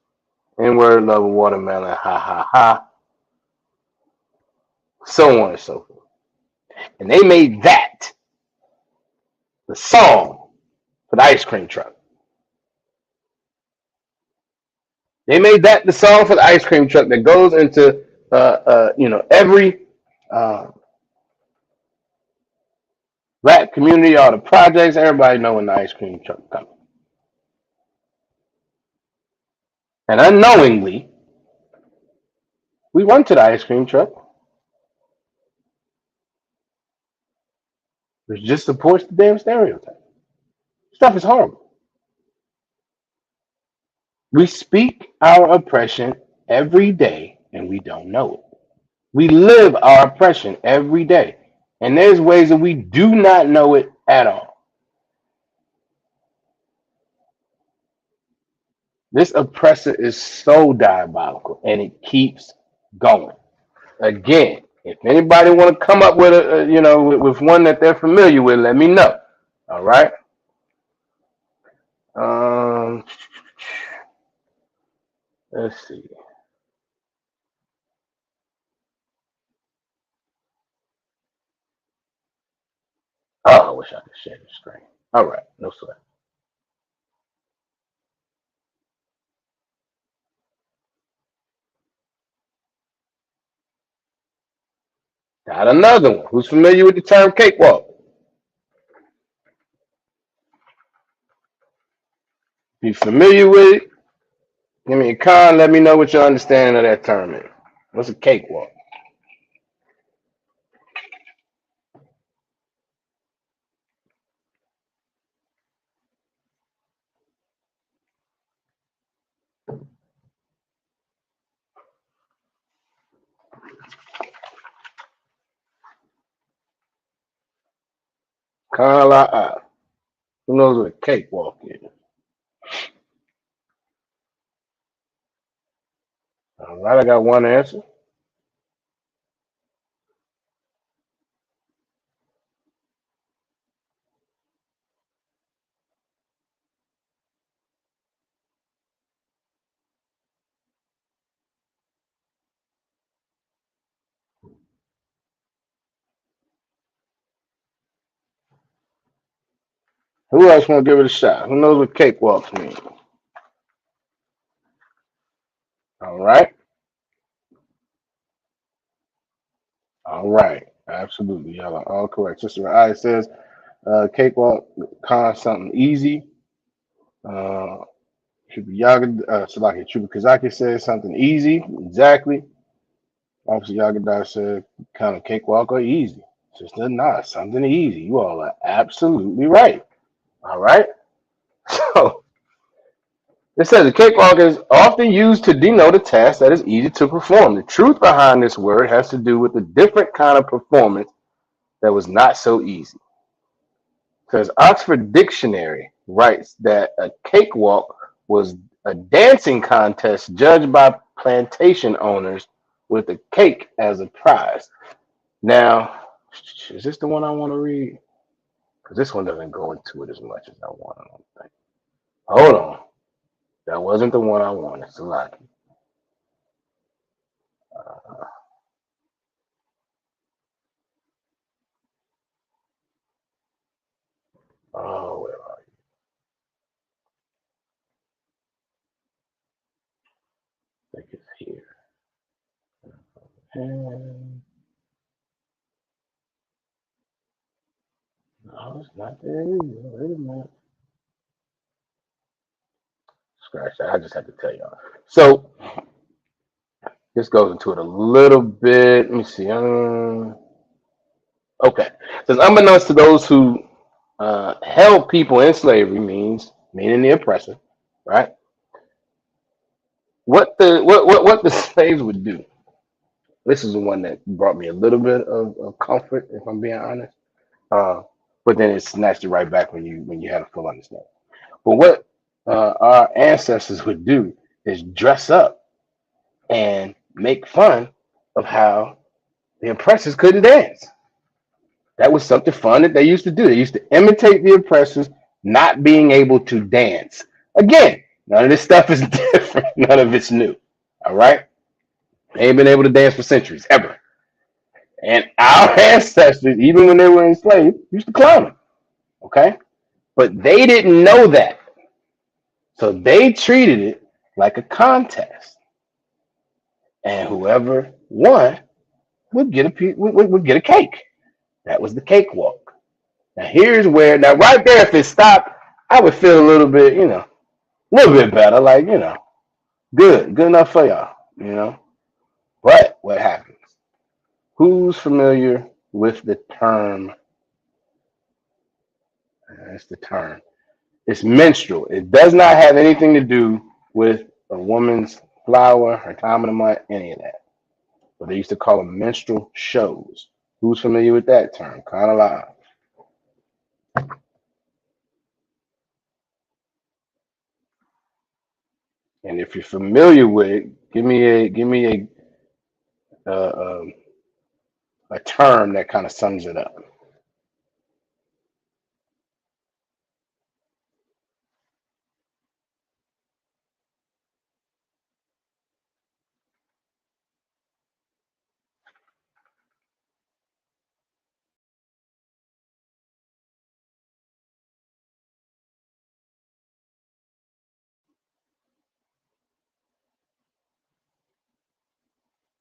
"N-word, love a watermelon, ha ha ha," so on and so forth. And they made that the song for the ice cream truck. They made that the song for the ice cream truck that goes into every uh, black community, all the projects. Everybody know when the ice cream truck comes. And unknowingly, we run to the ice cream truck, which just supports the damn stereotype. Stuff is horrible. We speak our oppression every day and we don't know it. We live our oppression every day. And there's ways that we do not know it at all. This oppressor is so diabolical and it keeps going. Again, if anybody want to come up with with one that they're familiar with, let me know. All right. Um, let's see. Oh, I wish I could share the screen. All right, no sweat. Got another one. Who's familiar with the term cakewalk? If you're familiar with it, give me a con. Let me know what your understanding of that term is. What's a cakewalk? Kala. Who knows what a cakewalk is? All right, I got one answer. Who else want to give it a shot? Who knows what cakewalks mean? All right. All right. Absolutely. Y'all are all correct. Sister I says cakewalk, something easy. Uh, Salaki Chubukazaki says something easy. Exactly. Officer Yagadar said kind of cakewalk or easy. Sister not something easy. You all are absolutely right. All right. So it says a cakewalk is often used to denote a task that is easy to perform. The truth behind this word has to do with a different kind of performance that was not so easy. Because Oxford Dictionary writes that a cakewalk was a dancing contest judged by plantation owners with a cake as a prize. Now, is this the one I want to read? Because this one doesn't go into it as much as I want. I don't think. Hold on. That wasn't the one I wanted. Salaki. Uh, oh, where are you? I think it's here. And, no, it's not there either. Wait a minute. Scratch that. I just have to tell y'all. So this goes into it a little bit. Let me see. Okay. It says unbeknownst to those who held people in slavery meaning the oppressor, right? What the slaves would do. This is the one that brought me a little bit of comfort, if I'm being honest. Uh, but then it snatched it right back when you had a full understanding. But what our ancestors would do is dress up and make fun of how the oppressors couldn't dance. That was something fun that they used to do. They used to imitate the oppressors not being able to dance. Again, none of this stuff is different. None of it's new. All right? They ain't been able to dance for centuries, ever. And our ancestors, even when they were enslaved, used to clown them. Okay? But they didn't know that. So they treated it like a contest. And whoever won would get would get a cake. That was the cakewalk. Now right there, if it stopped, I would feel a little bit, a little bit better, like, good enough for y'all, But what happens? Who's familiar with the term? That's the term. It's menstrual. It does not have anything to do with a woman's flower, her time of the month, any of that. But they used to call them menstrual shows. Who's familiar with that term? Kind of loud. And if you're familiar with it, uh, um, a term that kind of sums it up.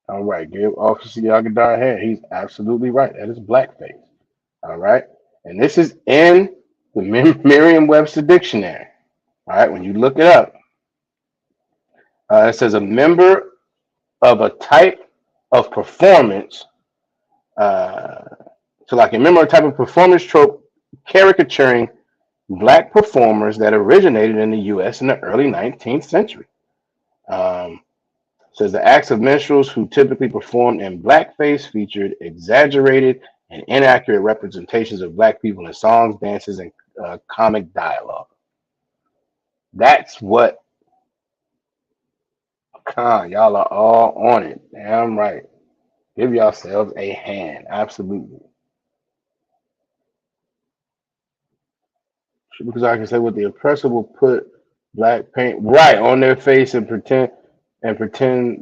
All right, give Officer Yagadar a hand. He's absolutely right. That is blackface. All right. And this is in the Merriam-Webster dictionary. All right. When you look it up, it says a member of a type of performance. Uh, so, like a member of a type of performance trope caricaturing black performers that originated in the U.S. in the early 19th century. Um, says the acts of minstrels who typically performed in blackface featured exaggerated and inaccurate representations of black people in songs, dances, and comic dialogue. That's what, y'all are all on it. Damn right. Give yourselves a hand. Absolutely. Because I can say what the oppressor will put black paint right on their face and pretend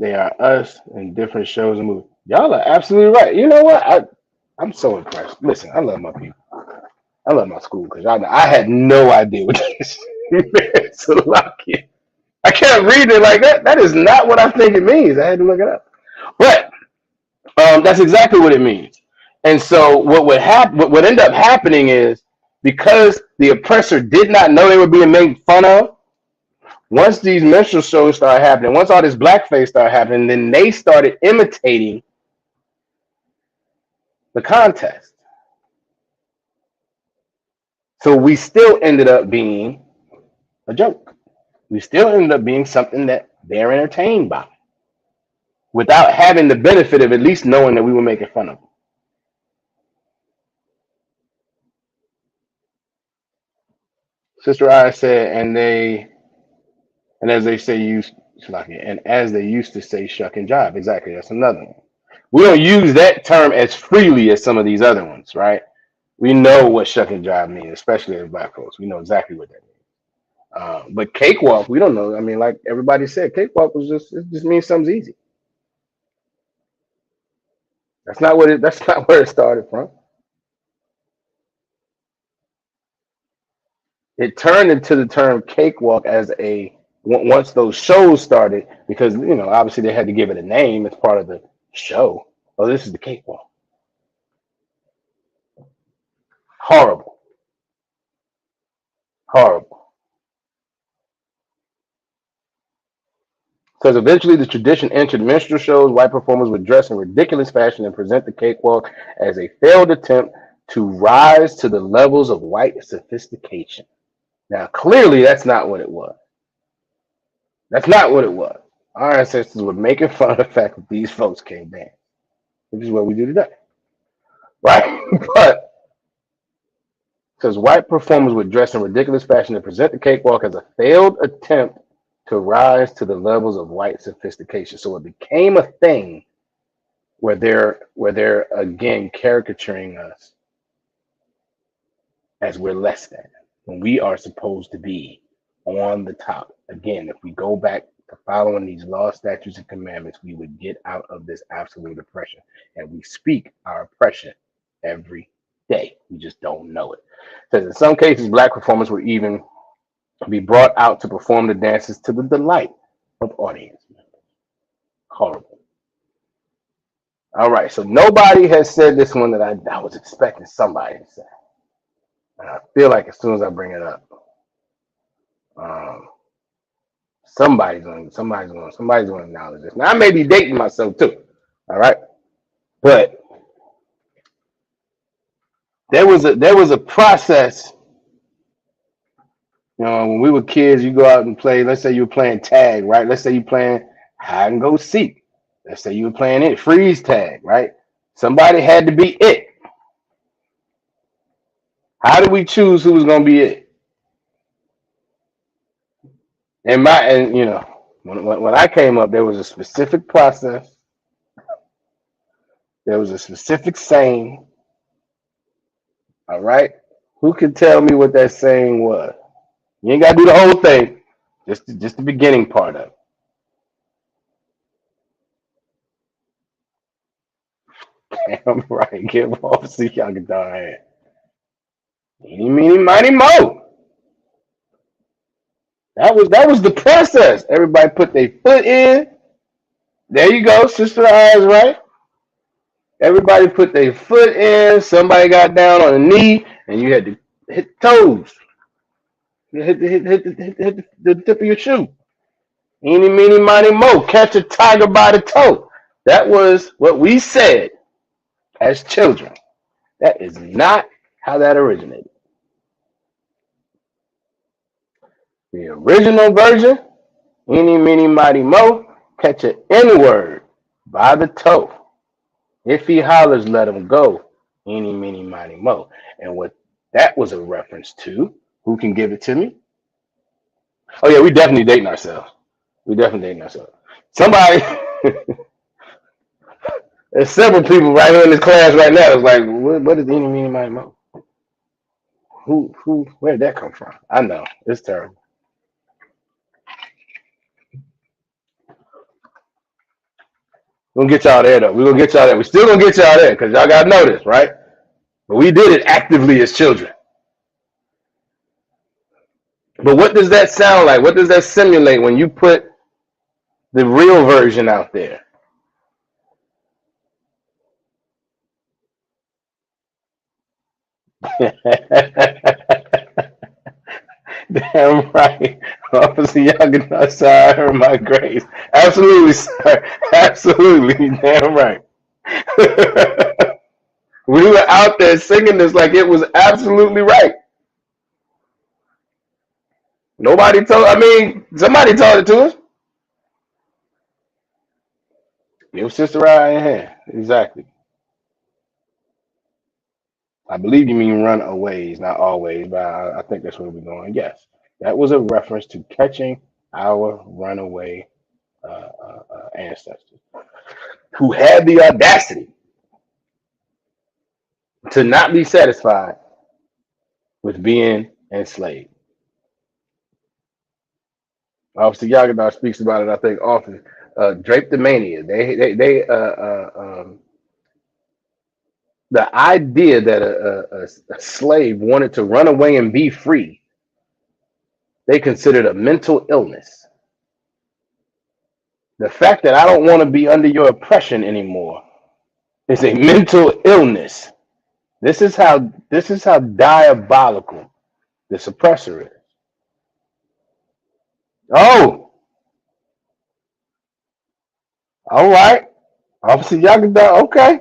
they are us in different shows and movies. Y'all are absolutely right. You know what? I'm so impressed. Listen, I love my people. I love my school because I had no idea what this meant. So lucky. I can't read it like that. That is not what I think it means. I had to look it up. But that's exactly what it means. And so what would happen? What would end up happening is because the oppressor did not know they were being made fun of. Once these minstrel shows started happening, once all this blackface started happening, then they started imitating the contest. So we still ended up being a joke. We still ended up being something that they're entertained by without having the benefit of at least knowing that we were making fun of them. Sister I said, and as they say, and as they used to say, shuck and jive. Exactly. That's another one. We don't use that term as freely as some of these other ones, right? We know what shuck and jive means, especially as black folks. We know exactly what that means. But cakewalk, we don't know. I mean, like everybody said, cakewalk it just means something's easy. That's not where it started from. It turned into the term cakewalk as once those shows started because obviously they had to give it a name. It's part of the show. Oh, this is the cakewalk. Horrible, horrible. Because eventually the tradition entered minstrel shows. White performers would dress in ridiculous fashion and present the cakewalk as a failed attempt to rise to the levels of white sophistication. Now, clearly, that's not what it was. That's not what it was. Our ancestors were making fun of the fact that these folks can't dance, which is what we do today, right? But because white performers would dress in ridiculous fashion and present the cakewalk as a failed attempt to rise to the levels of white sophistication. So it became a thing where they're again caricaturing us as we're less than when we are supposed to be on the top. Again, if we go back to following these laws, statutes, and commandments, we would get out of this absolute oppression. And we speak our oppression every day. We just don't know it. Because in some cases, black performers would even be brought out to perform the dances to the delight of audience members. Horrible. All right, so nobody has said this one that I was expecting somebody to say. And I feel like as soon as I bring it up, um, somebody's gonna acknowledge this. Now I may be dating myself too. All right, but there was a process. When we were kids, you go out and play. Let's say you were playing tag, right? Let's say you're playing hide and go seek. Let's say you were playing it freeze tag, right? Somebody had to be it. How do we choose who was gonna be it? And when I came up, there was a specific process. There was a specific saying. All right. Who can tell me what that saying was? You ain't gotta do the whole thing. Just the beginning part of it. Damn right. Give off so y'all can darn hand. Eeny, meeny, miny, mo. That was the process. Everybody put their foot in. There you go, sister eyes, right? Everybody put their foot in. Somebody got down on a knee, and you had to hit toes. You hit the tip of your shoe. Eeny, meeny, miny, mo. Catch a tiger by the toe. That was what we said as children. That is not how that originated. The original version, eeny, meeny, mighty, mo, catch an N word by the toe. If he hollers, let him go. Eeny, meeny, miny, mo. And what that was a reference to, who can give it to me? Oh yeah, we definitely dating ourselves. We definitely dating ourselves. Somebody, there's several people right here in this class right now. It's like, what is eeny, meeny, miny, mo? Where did that come from? I know it's terrible. We're gonna get y'all there though. We're gonna get y'all there. We still gonna get y'all there because y'all gotta know this, right? But we did it actively as children. But what does that sound like? What does that simulate when you put the real version out there? Damn right. Officer Yaganah, sir, I heard my grace. Absolutely, sir. Absolutely. Damn right. We were out there singing this like it was absolutely right. Nobody told, I mean, somebody told it to us. It was Sister right in hand. Exactly. I believe you mean run aways, not always, but I think that's where we're going. Yes. That was a reference to catching our runaway ancestors who had the audacity to not be satisfied with being enslaved. Officer Yagadar speaks about it, I think, often. Drapetomania. The idea that a slave wanted to run away and be free, they considered a mental illness. The fact that I don't want to be under your oppression anymore is a mental illness. This is how diabolical this oppressor is. Oh, all right. Officer Yagadar, okay.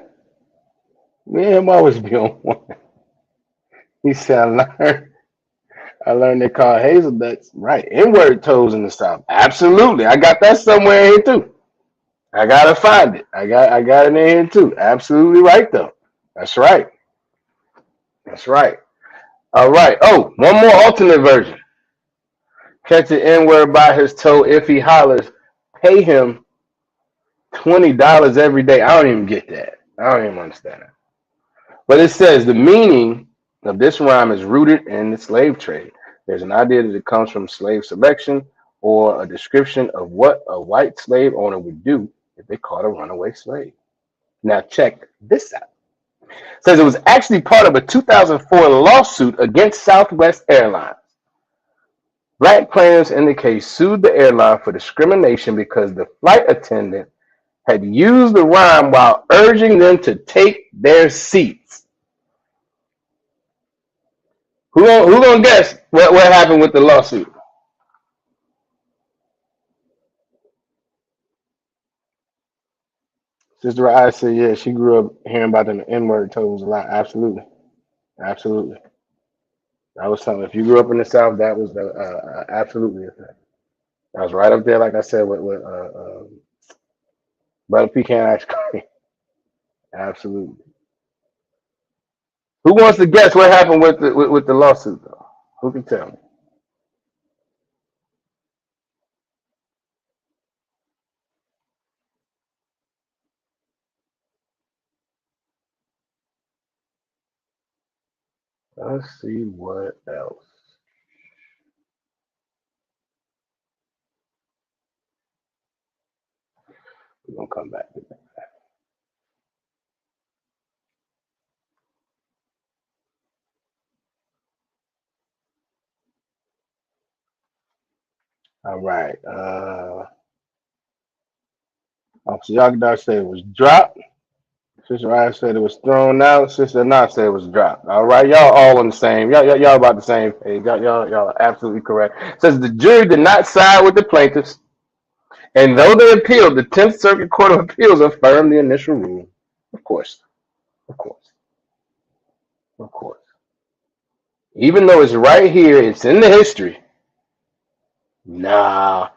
Me and him always be on one. He said, I learned they call hazelnuts. Right. N-word toes in the South. Absolutely. I got that somewhere in here too. I gotta find it. I got it in here too. Absolutely right though. That's right. That's right. All right. Oh, one more alternate version. Catch the N-word by his toe. If he hollers, pay him $20 every day. I don't even get that. I don't even understand that. But it says the meaning of this rhyme is rooted in the slave trade. There's an idea that it comes from slave selection or a description of what a white slave owner would do if they caught a runaway slave. Now check this out. It says it was actually part of a 2004 lawsuit against Southwest Airlines. Black plaintiffs in the case sued the airline for discrimination because the flight attendant had used the rhyme while urging them to take their seats. Who gonna guess what happened with the lawsuit? Sister I said, yeah, she grew up hearing about them N-word toes a lot. Absolutely, absolutely. That was something. If you grew up in the South, that was absolutely a thing. That was right up there, like I said, with butter pecan ice cream. Absolutely. Who wants to guess what happened with the lawsuit though? Who can tell me? Let's see what else. We're gonna come back to that. All right. Officer Yagdar said it was dropped. Sister Ryan said it was thrown out. Sister Not said it was dropped. All right, y'all all on the same. Y'all about the same page. Y'all are absolutely correct. It says the jury did not side with the plaintiffs, and though they appealed, the Tenth Circuit Court of Appeals affirmed the initial ruling. Of course, of course, of course. Even though it's right here, it's in the history. Nah,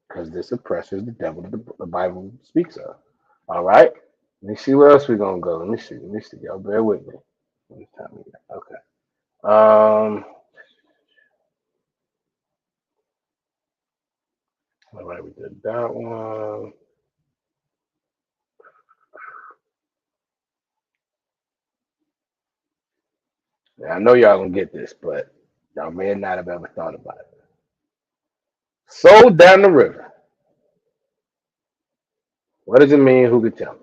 because this oppressor is the devil that the Bible speaks of. All right. Let me see where else we're gonna go. Let me see. Let me see. Y'all bear with me. What time we got? Okay. All right, we did that one. Now, I know y'all gonna get this, but y'all may not have ever thought about it. Sold down the river. What does it mean? Who could tell me?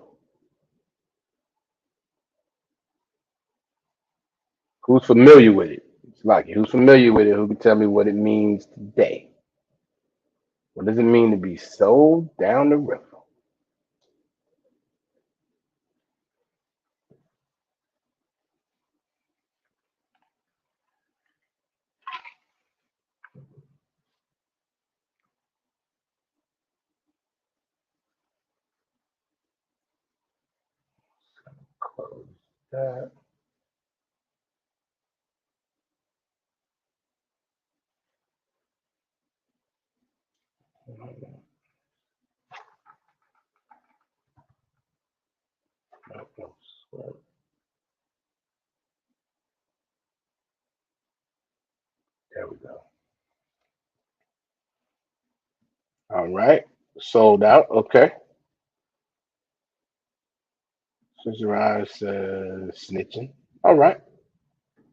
Who's familiar with it? It's like who's familiar with it? Who can tell me what it means today? What does it mean to be sold down the river? Close that. There we go. All right. Sold out. Okay. Sister Eyes says snitching. All right.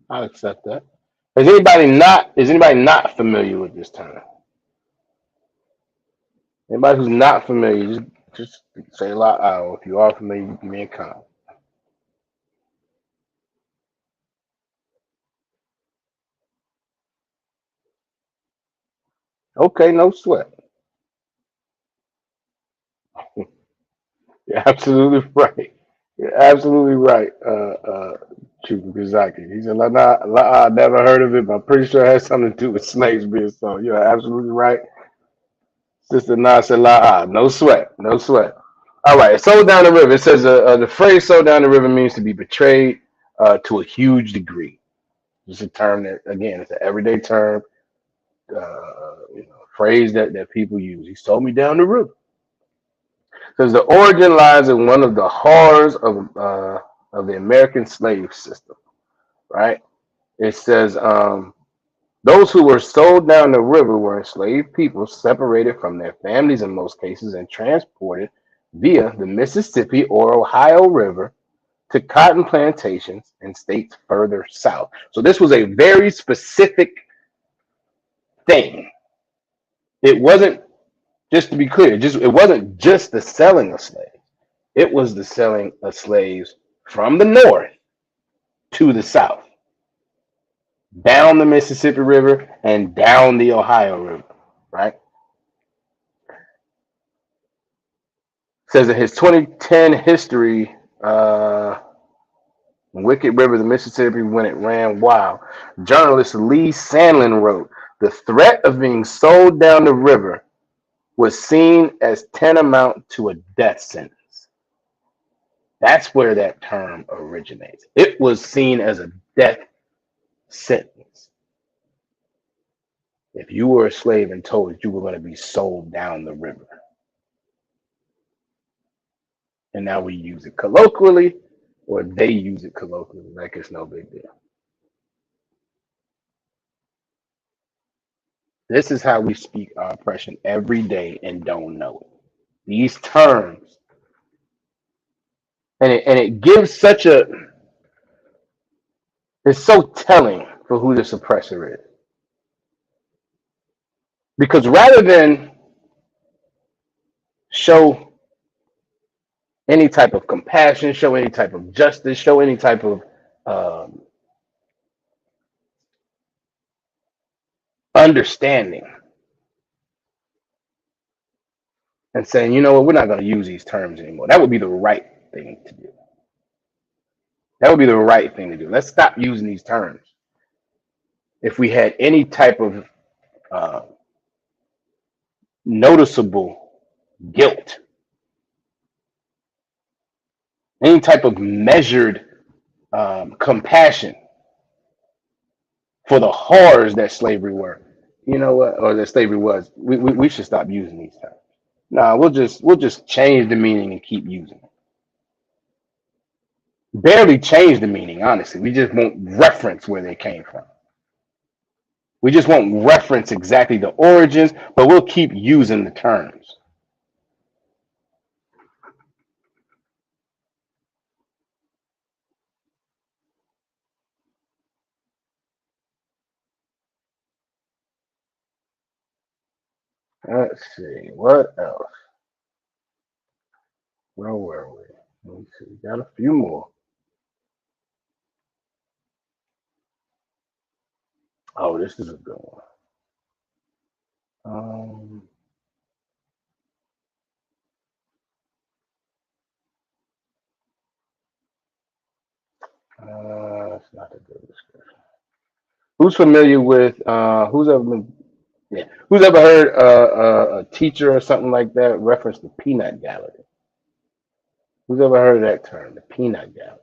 I'll accept that. Is anybody not familiar with this term? Anybody who's not familiar, just say loud out. If you are familiar, you can be in comment. Okay, no sweat. You're absolutely right. You're absolutely right, Chuka Kazaki. He said, I never heard of it, but I'm pretty sure it has something to do with slaves being sold. You're absolutely right. Sister Na said, no sweat, no sweat. All right, sold down the river. It says the phrase sold down the river means to be betrayed to a huge degree. It's a term that, again, it's an everyday term, phrase that people use. He sold me down the river. Because the origin lies in one of the horrors of the American slave system, right? It says those who were sold down the river were enslaved people separated from their families in most cases and transported via the Mississippi or Ohio River to cotton plantations in states further south. So this was a very specific thing. It wasn't, just to be clear, it wasn't just the selling of slaves. It was the selling of slaves from the north to the south, down the Mississippi River and down the Ohio River, right? Says in his 2010 history, Wicked River, the Mississippi, when it ran wild, journalist Lee Sandlin wrote, the threat of being sold down the river was seen as tantamount to a death sentence. That's where that term originates. It was seen as a death sentence if you were a slave and told that you were going to be sold down the river. And now we use it colloquially, or they use it colloquially, like it's no big deal. This is how we speak our oppression every day and don't know it. These terms, and it gives such a, it's so telling for who this oppressor is. Because rather than show any type of compassion, show any type of justice, show any type of um, understanding, and saying, you know what, we're not going to use these terms anymore. That would be the right thing to do. That would be the right thing to do. Let's stop using these terms. If we had any type of uh, noticeable guilt, any type of measured compassion for the horrors that slavery were, you know what, or that slavery was, we should stop using these terms. No, we'll just change the meaning and keep using it. barely change the meaning, honestly. We just won't reference where they came from. We just won't reference exactly the origins, but we'll keep using the terms. Let's see. What else? Where were we? Let's see. Got a few more. Oh, this is a good one. Um, it's not a good description. Who's familiar with, who's ever been, yeah, who's ever heard a teacher or something like that reference the peanut gallery? Who's ever heard of that term, the peanut gallery?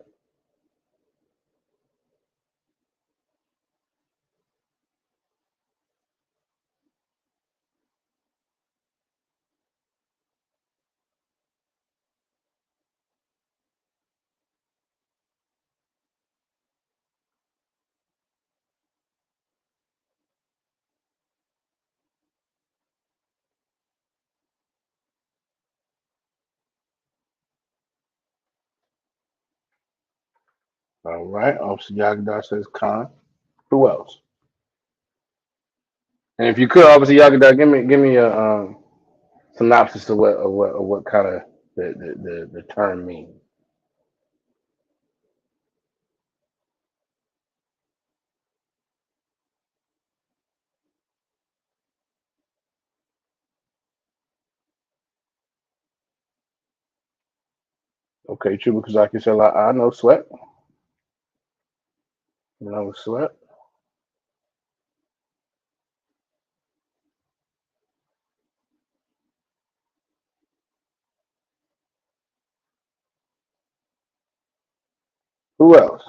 All right. Officer Yagadar says Khan. Who else? And if you could, Officer Yagadar, give me a synopsis of what kind of the term means. Okay, Chuba Kazaki said, I know sweat. You know sweat. Who else?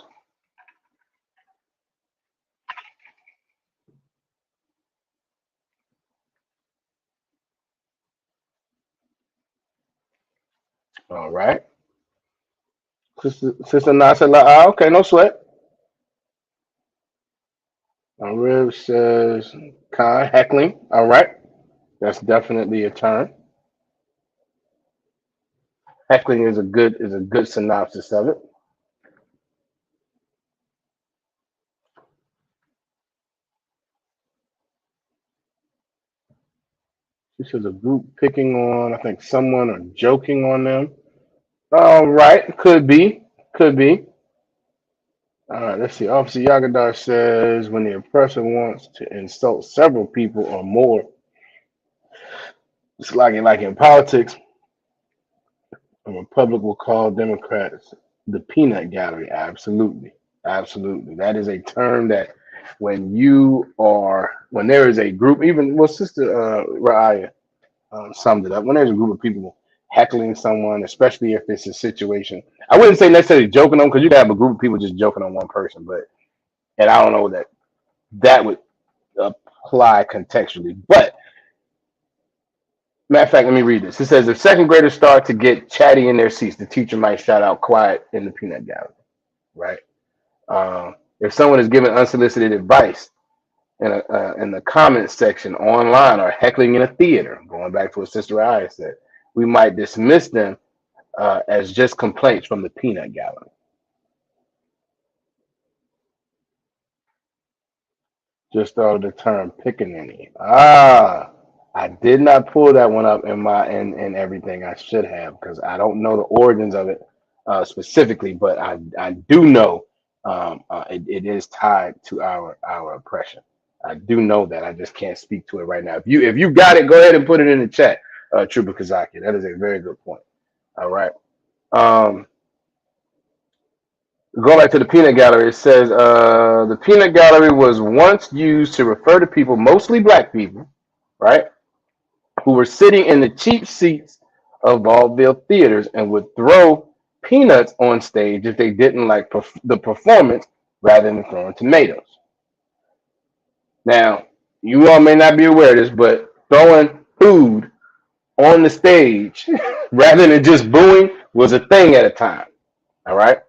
All right. Sister Nasa, okay, no sweat. Riv says Khan heckling. All right, that's definitely a term. Heckling is a good synopsis of it. She says a group picking on, I think, someone or joking on them. All right, could be. All right, let's see. Officer Yagadar says when the oppressor wants to insult several people or more, it's like in politics, a republic will call Democrats the peanut gallery. Absolutely, absolutely. That is a term that when there is a group, even well, Sister Raya summed it up. When there's a group of people heckling someone, especially if it's a situation, I wouldn't say necessarily joking on because you can have a group of people just joking on one person, but and I don't know that would apply contextually. But matter of fact, let me read this. It says if second graders start to get chatty in their seats, the teacher might shout out quiet in the peanut gallery, right? If someone is giving unsolicited advice in the comments section online or heckling in a theater, going back to what Sister Aya said, we might dismiss them as just complaints from the peanut gallery. Just thought of the term pickaninny. I did not pull that one up in everything. I should have because I don't know the origins of it specifically, but I do know it is tied to our oppression. I do know that. I just can't speak to it right now. If you got it, go ahead and put it in the chat, Trooper Kazaki. That is a very good point. All right. Um, Going back to the peanut gallery, it says the peanut gallery was once used to refer to people, mostly black people, right, who were sitting in the cheap seats of vaudeville theaters and would throw peanuts on stage if they didn't like the performance rather than throwing tomatoes. Now, you all may not be aware of this, but throwing food on the stage rather than just booing was a thing at a time. All right.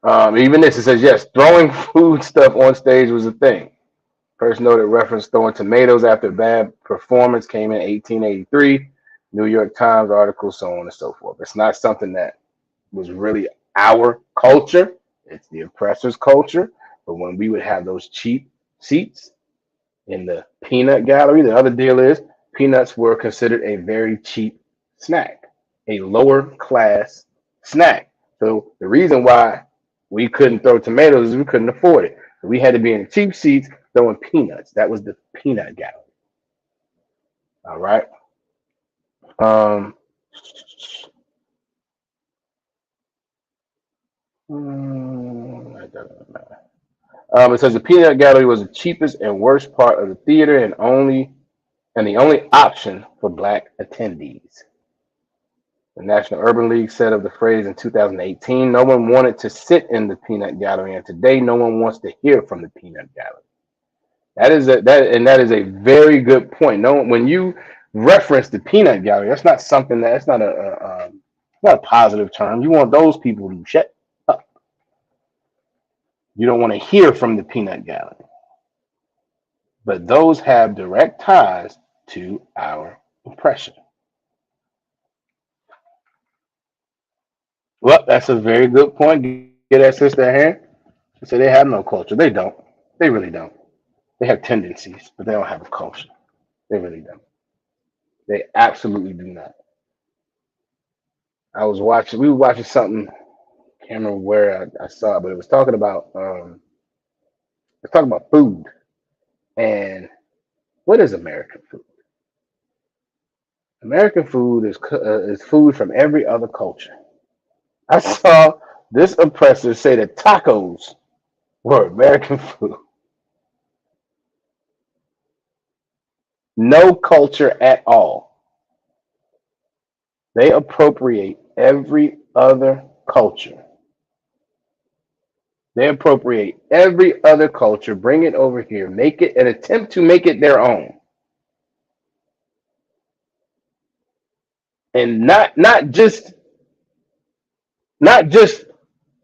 Even this, it says, yes, throwing food stuff on stage was a thing. First noted reference throwing tomatoes after bad performance came in 1883. New York Times article, so on and so forth. It's not something that was really our culture. It's the oppressor's culture. But when we would have those cheap seats in the peanut gallery, the other deal is peanuts were considered a very cheap snack, a lower class snack. So the reason why we couldn't throw tomatoes is we couldn't afford it. So we had to be in the cheap seats throwing peanuts. That was the peanut gallery. All right. Um, it doesn't matter. It says the peanut gallery was the cheapest and worst part of the theater and the only option for black attendees. The National Urban League said of the phrase in 2018, no one wanted to sit in the peanut gallery, and today no one wants to hear from the peanut gallery. That is a very good point. No, when you reference the peanut gallery, that's not something that's not a positive term. You want those people to shut up. You don't want to hear from the peanut gallery. But those have direct ties to our oppression. Well, that's a very good point. Get that sister here. So they have no culture. They don't. They really don't. They have tendencies, but they don't have a culture. They really don't. They absolutely do not. We were watching something, can't remember where I saw it, but it was talking about food. And what is American food? American food is food from every other culture. I saw this oppressor say that tacos were American food. No culture at all. They appropriate every other culture. They appropriate every other culture, bring it over here, make it an attempt to make it their own. And not just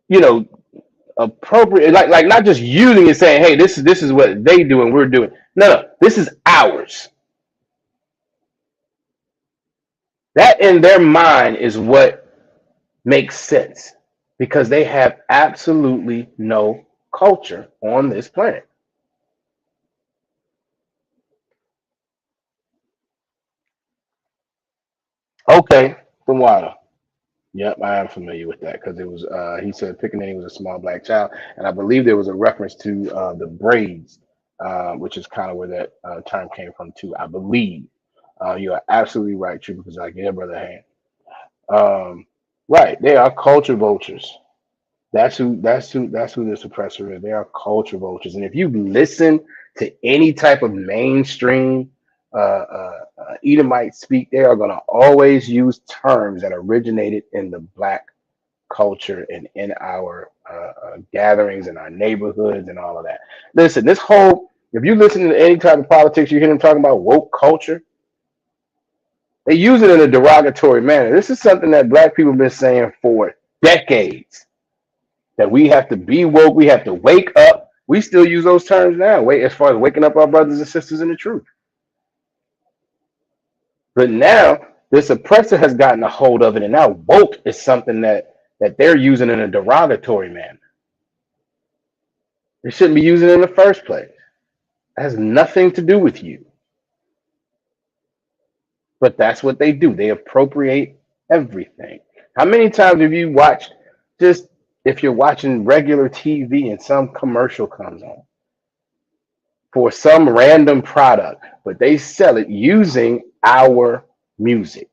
you know appropriate like not just using it saying, hey, this is what they do and we're doing. No, this is ours. That in their mind is what makes sense because they have absolutely no culture on this planet. Okay, the water. Yep, I am familiar with that because it was he said Pickaninny was a small black child, and I believe there was a reference to the braids, which is kind of where that term came from too. I believe you are absolutely right, Trooper Kazaki. Yeah, brother hand. Right, they are culture vultures. That's who this oppressor is. They are culture vultures, and if you listen to any type of mainstream Edomite speak, they are going to always use terms that originated in the black culture and in our gatherings and our neighborhoods and all of that. Listen, if you listen to any type of politics, you hear them talking about woke culture. They use it in a derogatory manner. This is something that black people have been saying for decades. That we have to be woke, we have to wake up. We still use those terms now. Wait, as far as waking up our brothers and sisters in the truth. But now this oppressor has gotten a hold of it, and now woke is something that they're using in a derogatory manner. They shouldn't be using it in the first place. It has nothing to do with you. But that's what they do. They appropriate everything. How many times have you watched just if you're watching regular TV and some commercial comes on for some random product, but they sell it using our music,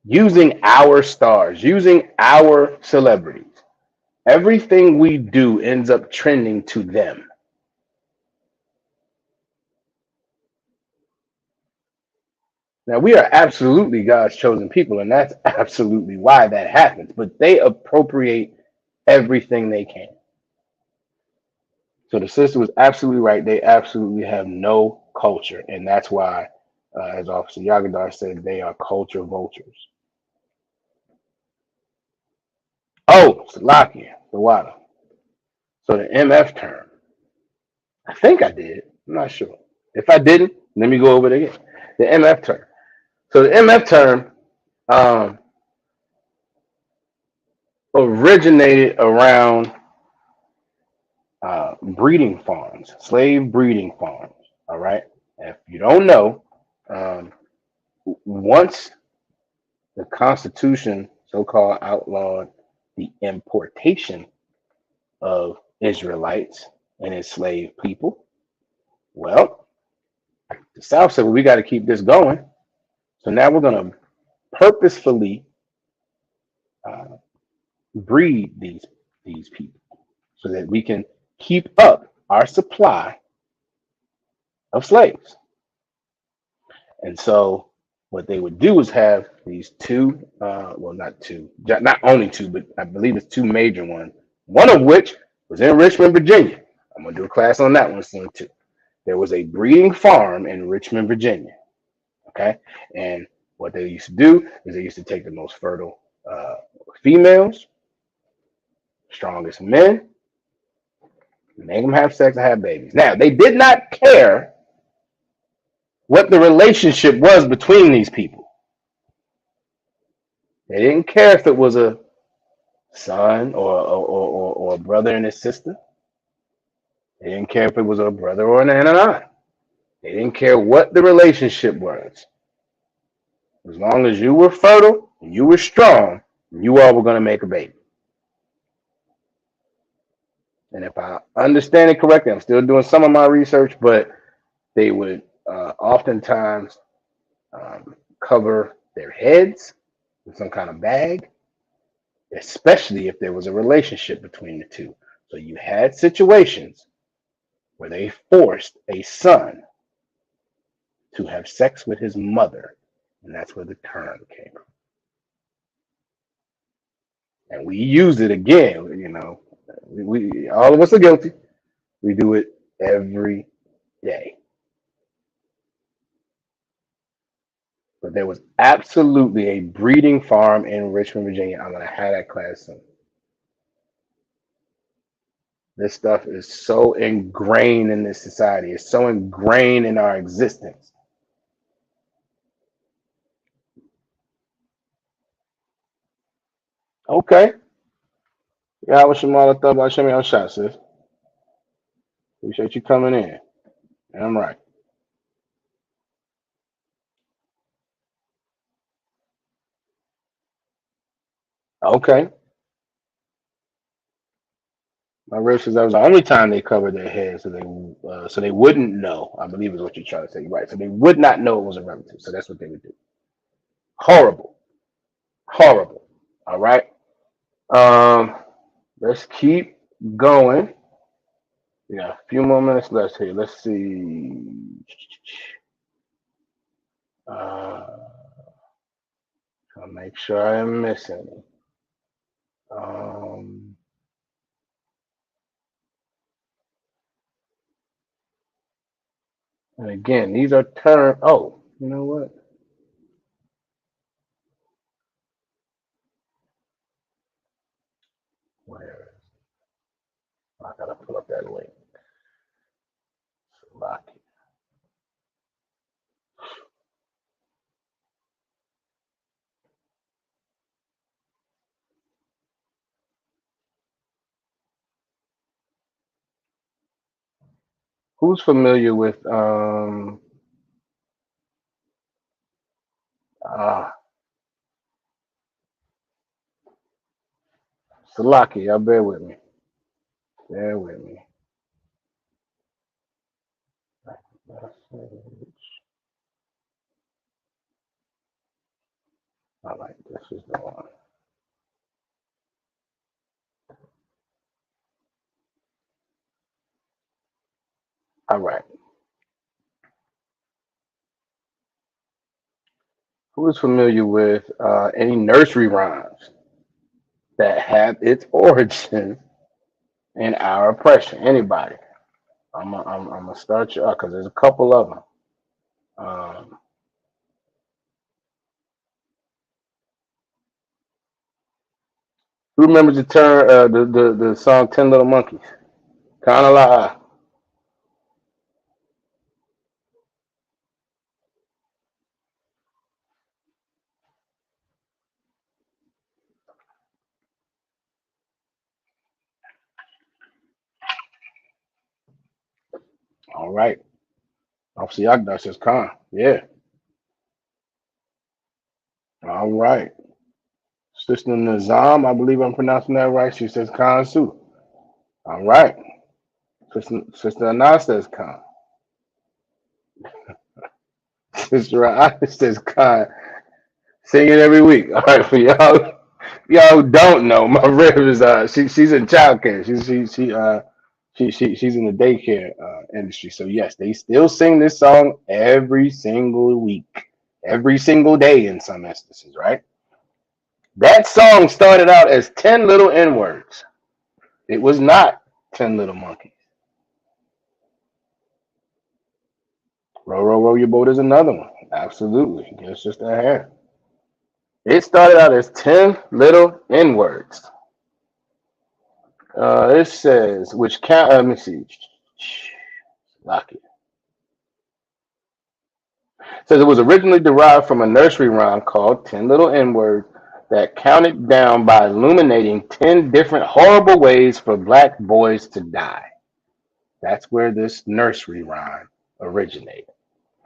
using our stars, using our celebrities. Everything we do ends up trending to them. Now, we are absolutely God's chosen people, and that's absolutely why that happens. But they appropriate everything they can. So the sister was absolutely right. They absolutely have no culture, and that's why, as Officer Yagadar said, they are culture vultures. Oh, Salakia, the water. So the MF term. I think I did. I'm not sure. If I didn't, let me go over it again. The MF term. So the MF term um, originated around breeding farms, slave breeding farms. All right. If you don't know, um, once the Constitution so-called outlawed the importation of Israelites and enslaved people, well, the South said, well, we got to keep this going. So now we're going to purposefully uh, breed these people so that we can keep up our supply of slaves. And so what they would do is have these two, well, not two, not only two, but I believe it's two major ones. One of which was in Richmond, Virginia. I'm gonna do a class on that one soon too. There was a breeding farm in Richmond, Virginia. Okay, and what they used to do is they used to take the most fertile females, strongest men, make them have sex and have babies. Now they did not care what the relationship was between these people. They didn't care if it was a son or a brother and his sister. They didn't care if it was a brother or an aunt and aunt. They didn't care what the relationship was. As long as you were fertile and you were strong, you all were going to make a baby. And if I understand it correctly, I'm still doing some of my research, but they would oftentimes cover their heads with some kind of bag, especially if there was a relationship between the two. So you had situations where they forced a son to have sex with his mother, and that's where the term came from. And we use it again. We all of us are guilty. We do it every day. But there was absolutely a breeding farm in Richmond, Virginia. I'm gonna have that class soon. This stuff is so ingrained in this society. It's so ingrained in our existence. Okay. Yeah, what Shamala thought about Shimmy on shot, sis. Appreciate you coming in. I'm right. Okay. My rib says that was the only time they covered their head, so they wouldn't know. I believe is what you're trying to say, right? So they would not know it was a relative. So that's what they would do. Horrible, horrible. All right. Um, let's keep going. We got a few more minutes left here. Let's see. Uh, I'll make sure I am missing. Um, and again, these are terms. Oh, you know what? Where I gotta pull up that link. Lock. Who's familiar with uh Salaki? Y'all bear with me. Bear with me. All right, this is the one. All right. Who is familiar with any nursery rhymes that have its origin in our oppression? Anybody? I'm gonna start you up because there's a couple of them. Um, Who remembers the turn the song Ten Little Monkeys? Kinda la. All right. Obviously, Agdar says Khan. Yeah. All right. Sister Nazam, I believe I'm pronouncing that right. She says Khan Su. All right. Sister Anas says Khan. Sister Anas says Khan. Sing it every week. All right, for y'all who don't know, my rib is she's in childcare. She's in the daycare industry. So yes, they still sing this song every single week, every single day in some instances, right? That song started out as 10 little N words. It was not 10 little monkeys. Row, row, row your boat is another one. Absolutely. It's just a hair. It started out as 10 little N words. It says, which count, let me see. Lock it. It says it was originally derived from a nursery rhyme called 10 Little N Words that counted down by illuminating 10 different horrible ways for black boys to die. That's where this nursery rhyme originated.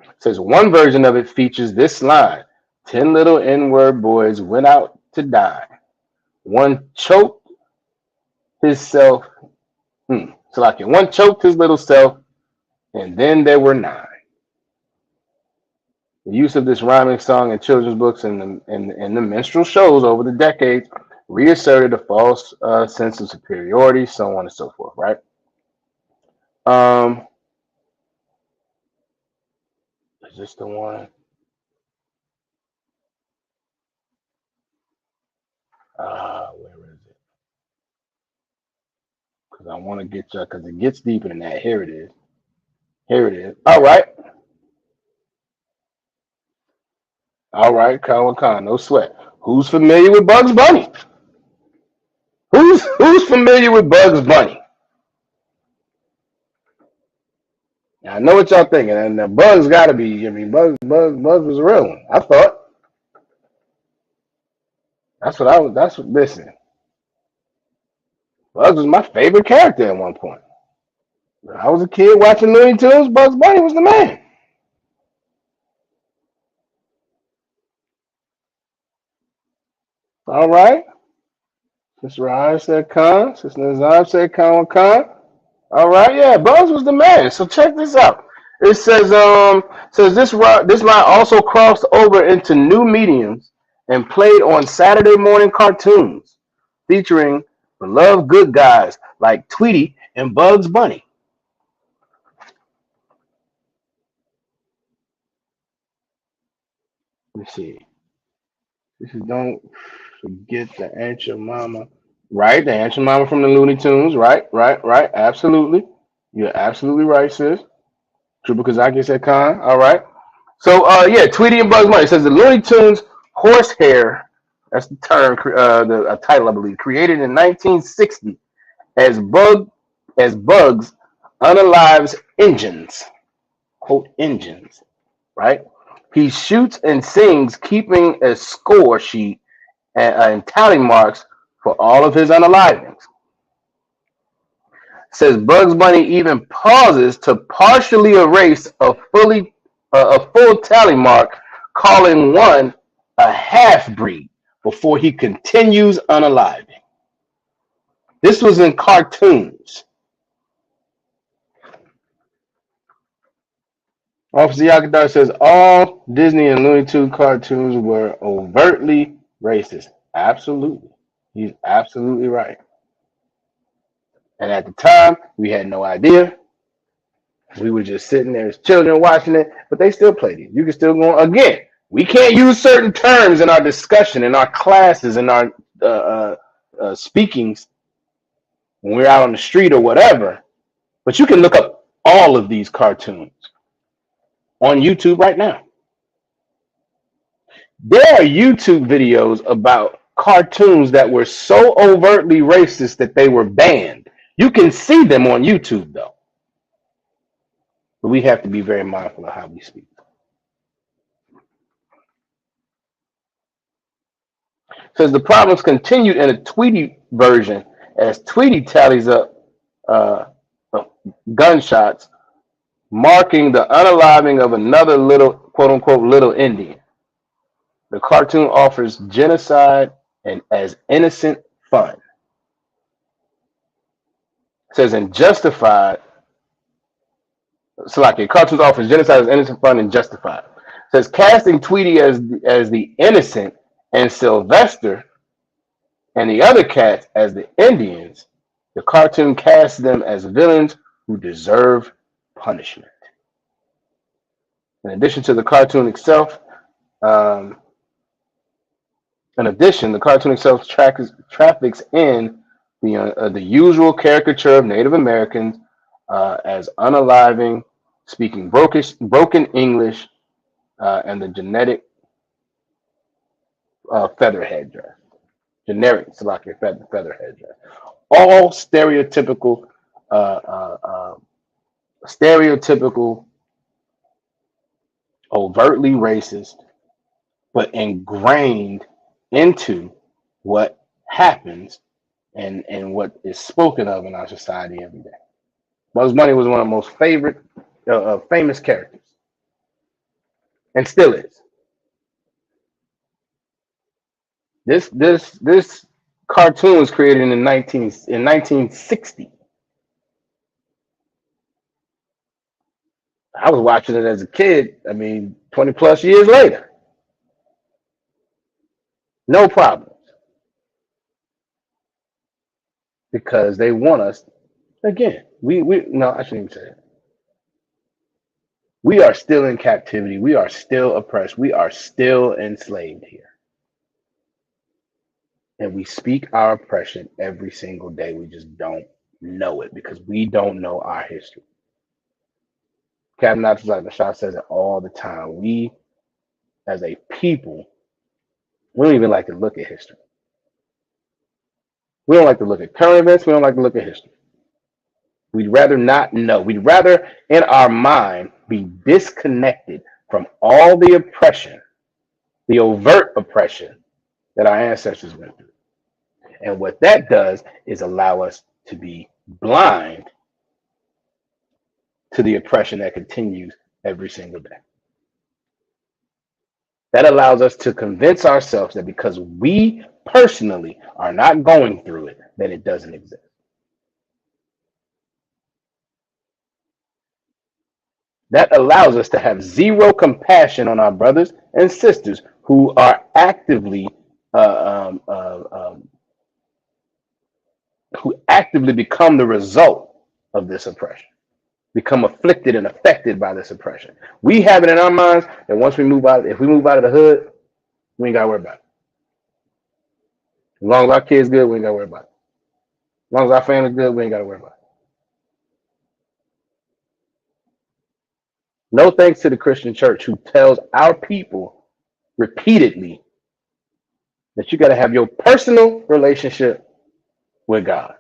It says one version of it features this line: 10 little N word boys went out to die. One choked himself. So like it. One choked his little self, and then there were nine. The use of this rhyming song in children's books and the minstrel shows over the decades reasserted a false sense of superiority, so on and so forth, right? Um, is this the one? Where is it? Because I want to get you, because it gets deeper than that. Here it is. Here it is. All right. All right, Khan, no sweat. Who's familiar with Bugs Bunny? Who's familiar with Bugs Bunny? Now, I know what y'all thinking, and the Bugs got to be. I mean, Bugs was a real one. I thought that's what I was. That's what. Listen, Bugs was my favorite character at one point. When I was a kid watching Looney Tunes, Bugs Bunny was the man. All right, Sister Raj said Khan. Sister Nazar said Khan. All right, yeah, Bugs was the man. So check this out. It says this line also crossed over into new mediums and played on Saturday morning cartoons featuring beloved good guys like Tweety and Bugs Bunny. Let me see. This is don't forget the Aunt Mama. Right, the Aunt Mama from the Looney Tunes. Right. Absolutely. You're absolutely right, sis. True because I said Khan. All right. So yeah, Tweety and Bugs Bunny. It says the Looney Tunes horsehair. That's the term, the a title I believe, created in 1960 as Bugs unalives engines, quote engines, right? He shoots and sings, keeping a score sheet and tally marks for all of his unalivings. Says Bugs Bunny even pauses to partially erase a full tally mark, calling one a half breed before he continues unaliving. This was in cartoons. Officer Yakadar says all Disney and Looney Tunes cartoons were overtly racist. Absolutely. He's absolutely right. And at the time, we had no idea. We were just sitting there as children watching it, but they still played it. You can still go on. Again, we can't use certain terms in our discussion, in our classes, in our speakings when we're out on the street or whatever. But you can look up all of these cartoons on YouTube right now. There are YouTube videos about cartoons that were so overtly racist that they were banned. You can see them on YouTube though, but we have to be very mindful of how we speak. Says the problems continued in a Tweety version as Tweety tallies up uh, gunshots, marking the unaliving of another little quote unquote little Indian. The cartoon offers genocide and as innocent fun. It says in Justified, Salaki, cartoons offers genocide as innocent fun and justified. It says casting Tweety as the innocent and Sylvester and the other cats as the Indians, the cartoon casts them as villains who deserve punishment. In addition to the cartoon itself, um, the cartoon itself traffics in the usual caricature of Native Americans as unaliving, speaking broken English, and the feather headdress. Generic Salakia feather headdress. All stereotypical, overtly racist, but ingrained into what happens and what is spoken of in our society every day. Bugs Bunny was one of the most famous characters, and still is. This cartoon was created in 1960. I was watching it as a kid. I mean, 20 plus years later, no problems because they want us again. We no, I shouldn't even say it. We are still in captivity. We are still oppressed. We are still enslaved here. And we speak our oppression every single day. We just don't know it because we don't know our history. Captain Abdullah Shah says it all the time. We, as a people, we don't even like to look at history. We don't like to look at current events. We don't like to look at history. We'd rather not know. We'd rather, in our mind, be disconnected from all the oppression, the overt oppression that our ancestors went through. And what that does is allow us to be blind to the oppression that continues every single day. That allows us to convince ourselves that because we personally are not going through it, that it doesn't exist. That allows us to have zero compassion on our brothers and sisters who are actively who actively become the result of this oppression, become afflicted and affected by this oppression. We have it in our minds that once we move out, if we move out of the hood, we ain't got to worry about it. As long as our kids good, we ain't got to worry about it. As long as our family's good, we ain't got to worry about it. No thanks to the Christian church who tells our people repeatedly that you got to have your personal relationship with God.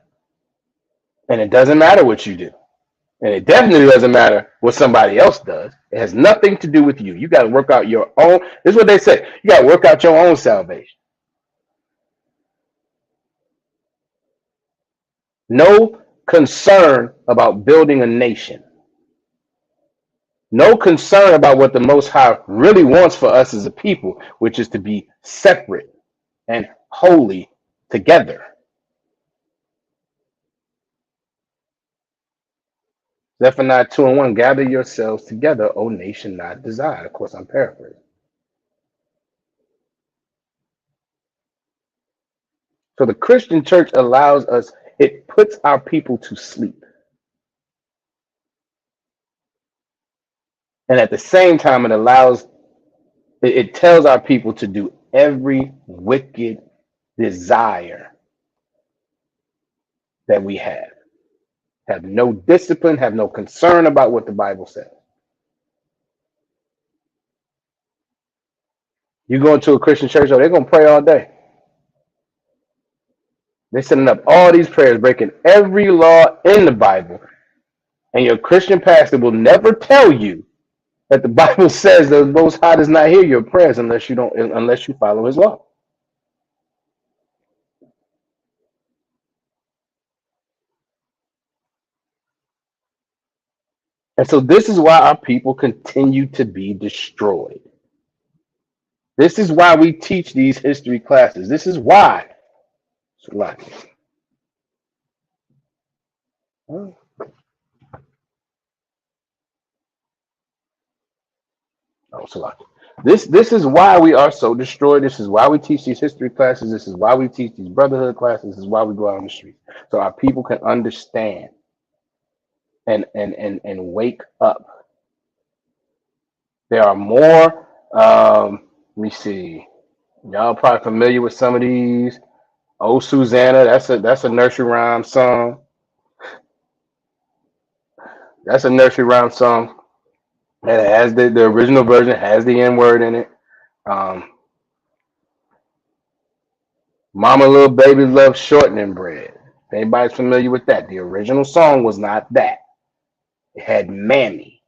And it doesn't matter what you do. And it definitely doesn't matter what somebody else does. It has nothing to do with you. You got to work out your own. This is what they say. You got to work out your own salvation. No concern about building a nation. No concern about what the Most High really wants for us as a people, which is to be separate and holy together. Zephaniah 2:1, gather yourselves together, O nation not desired. Of course, I'm paraphrasing. So the Christian church allows us, it puts our people to sleep. And at the same time, it tells our people to do every wicked desire that we have. Have no discipline, have no concern about what the Bible says. You go into a Christian church, they're going to pray all day. They're setting up all these prayers, breaking every law in the Bible, and your Christian pastor will never tell you that the Bible says the Most High does not hear your prayers unless you follow His law. And so this is why our people continue to be destroyed. This is why we teach these history classes. This is why. Salaki. Oh, Salaki. This is why we are so destroyed. This is why we teach these history classes. This is why we teach these brotherhood classes. This is why we go out on the street. So our people can understand and wake up. There are more. Let me see. Y'all probably familiar with some of these. Oh Susanna, that's a nursery rhyme song. That's a nursery rhyme song. And it has the original version has the N word in it. Um, Mama Little Baby loves shortening bread. If anybody's familiar with that, the original song was not that. It had mammy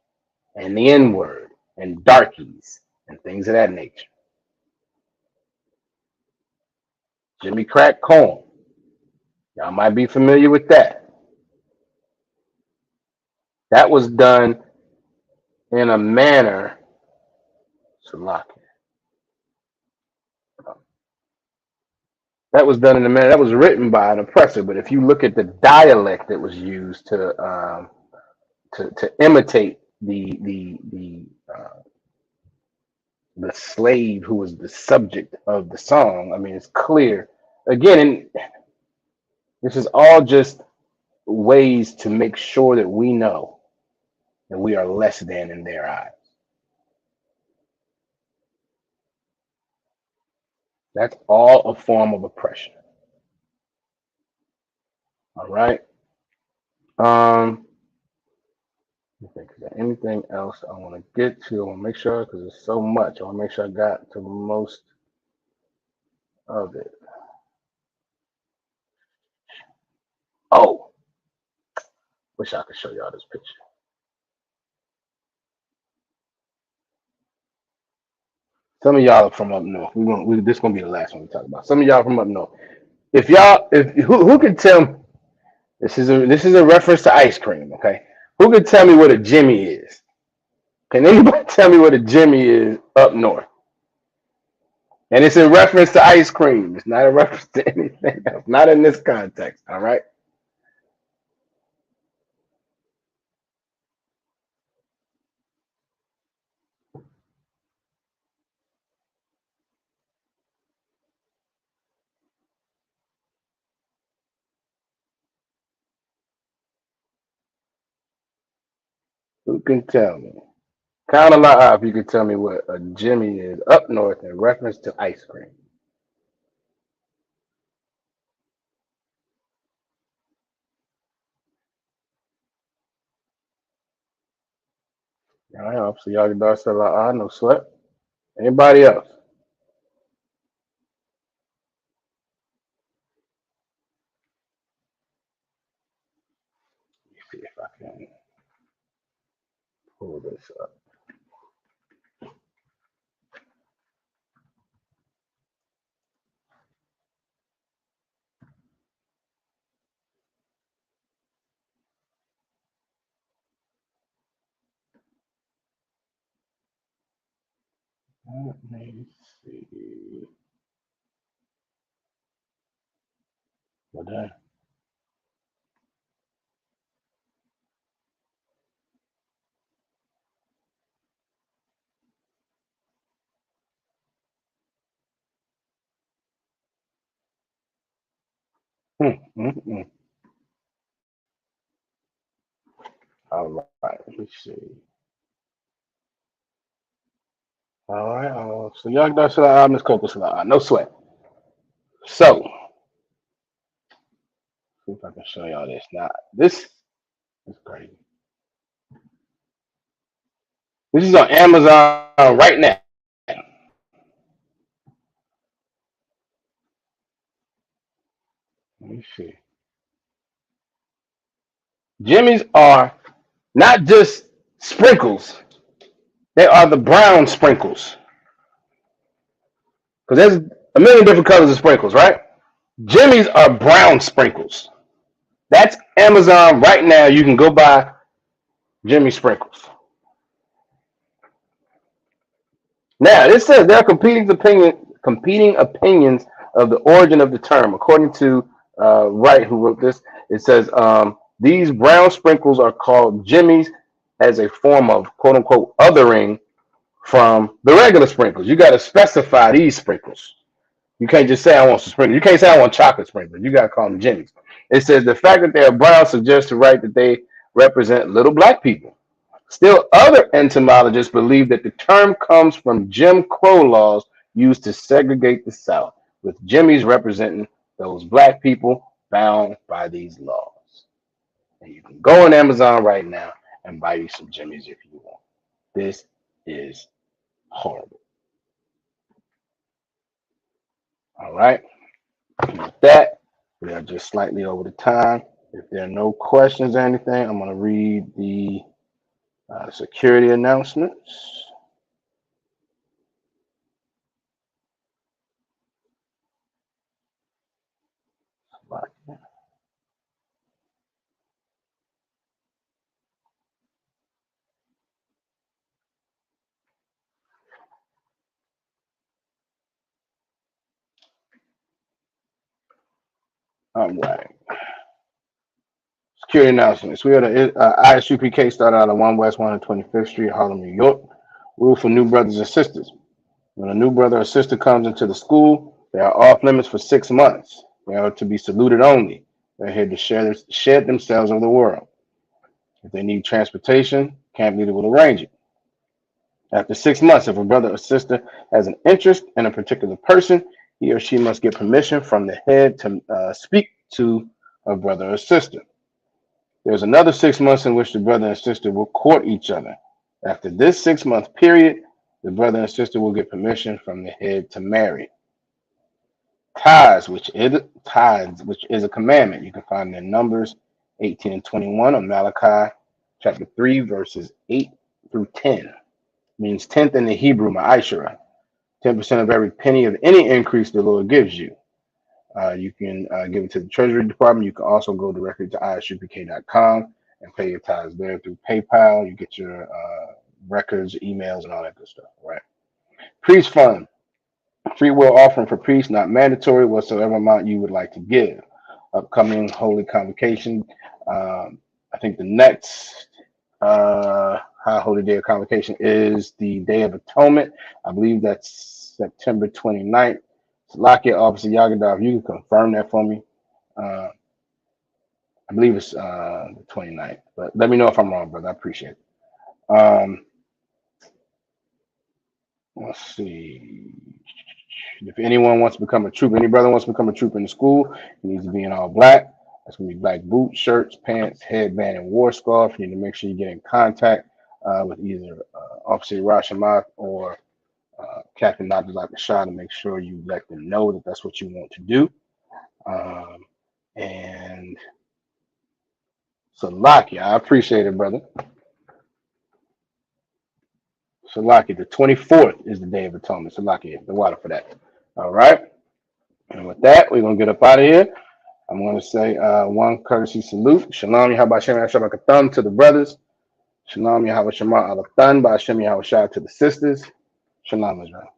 and the N word and darkies and things of that nature. Jimmy Crack Corn. Y'all might be familiar with that. That was done in a manner. Salaki. That was done in a manner that was written by an oppressor. But if you look at the dialect that was used to imitate the slave who was the subject of the song, I mean, it's clear. Again, and this is all just ways to make sure that we know that we are less than in their eyes. That's all a form of oppression. All right. Um, I think is there anything else I want to get to? I want to make sure because there's so much. I want to make sure I got to most of it. Oh, wish I could show y'all this picture. Some of y'all are from up north. This gonna be the last one we talk about. Some of y'all from up north. If who can tell me this is a reference to ice cream, okay? Who can tell me what a Jimmy is? Can anybody tell me what a Jimmy is up north? And it's in reference to ice cream. It's not a reference to anything else. Not in this context. All right. Who can tell me? Count a lot out if you can tell me what a Jimmy is up north in reference to ice cream. All right. So y'all can start no sweat. Anybody else? Let me see if I can pull this up. Let me see. What that? Hmm. All right. Let me see. All right. So y'all can start Miss Coco no sweat. So see if I can show y'all this. Now this is crazy. This is on Amazon right now. me see. Jimmy's are not just sprinkles; they are the brown sprinkles. Because there's a million different colors of sprinkles, right? Jimmy's are brown sprinkles. That's Amazon right now. You can go buy Jimmy sprinkles. Now it says there are competing opinions of the origin of the term. According to Wright, who wrote this, it says these brown sprinkles are called Jimmy's as a form of quote unquote othering from the regular sprinkles. You got to specify these sprinkles. You can't just say I want some sprinkles. You can't say I want chocolate sprinkles. You got to call them Jimmy's. It says the fact that they are brown suggests to Wright that they represent little black people. Still, other entomologists believe that the term comes from Jim Crow laws used to segregate the South, with Jimmys representing those black people bound by these laws. And you can go on Amazon right now and buy you some Jimmys if you want. This is horrible. All right. And with that, we are just slightly over the time. If there are no questions or anything, I'm going to read the security announcements. All right. Security announcements. We are the ISUPK started out at 1 West 125th Street, Harlem, New York. Rule for new brothers and sisters. When a new brother or sister comes into the school, they are off limits for 6 months. They are to be saluted only. They're here to shed themselves over the world. If they need transportation, camp leader will arrange it. After 6 months, if a brother or sister has an interest in a particular person, he or she must get permission from the head to speak to a brother or sister. There's another 6 months in which the brother and sister will court each other. After this 6 month period, the brother and sister will get permission from the head to marry. Tithes, which is a commandment. You can find it in Numbers 18 and 21 or Malachi chapter 3, verses 8 through 10. Means tenth in the Hebrew, ma'ashara. 10% of every penny of any increase the Lord gives you. You can give it to the Treasury Department. You can also go directly to isupk.com and pay your tithes there through PayPal. You get your records, emails, and all that good stuff. Right. Priest Fund. Free will offering for priests, not mandatory, whatsoever amount you would like to give. Upcoming Holy Convocation. I think the next High Holy Day of Convocation is the Day of Atonement. I believe that's September 29th. Lockett, Officer Yagadov, you can confirm that for me. I believe it's the 29th, but let me know if I'm wrong, brother. I appreciate it. Let's see. If anyone wants to become a trooper, any brother wants to become a trooper in the school, he needs to be in all black. That's going to be black boots, shirts, pants, headband, and war scarf. You need to make sure you get in contact with either Officer Rashamath or Captain Abdullah Shah to make sure you let them know that that's what you want to do. And Salaki, I appreciate it, brother. Salaki, the 24th is the Day of Atonement. Salaki, the water for that. All right. And with that, we're going to get up out of here. I'm going to say one courtesy salute. Shalom Yahweh Shem Yahweh to the brothers. Shalom Yahweh Shema Alatan Ba'Shem Yahweh Shah to the sisters. Shalom Israel.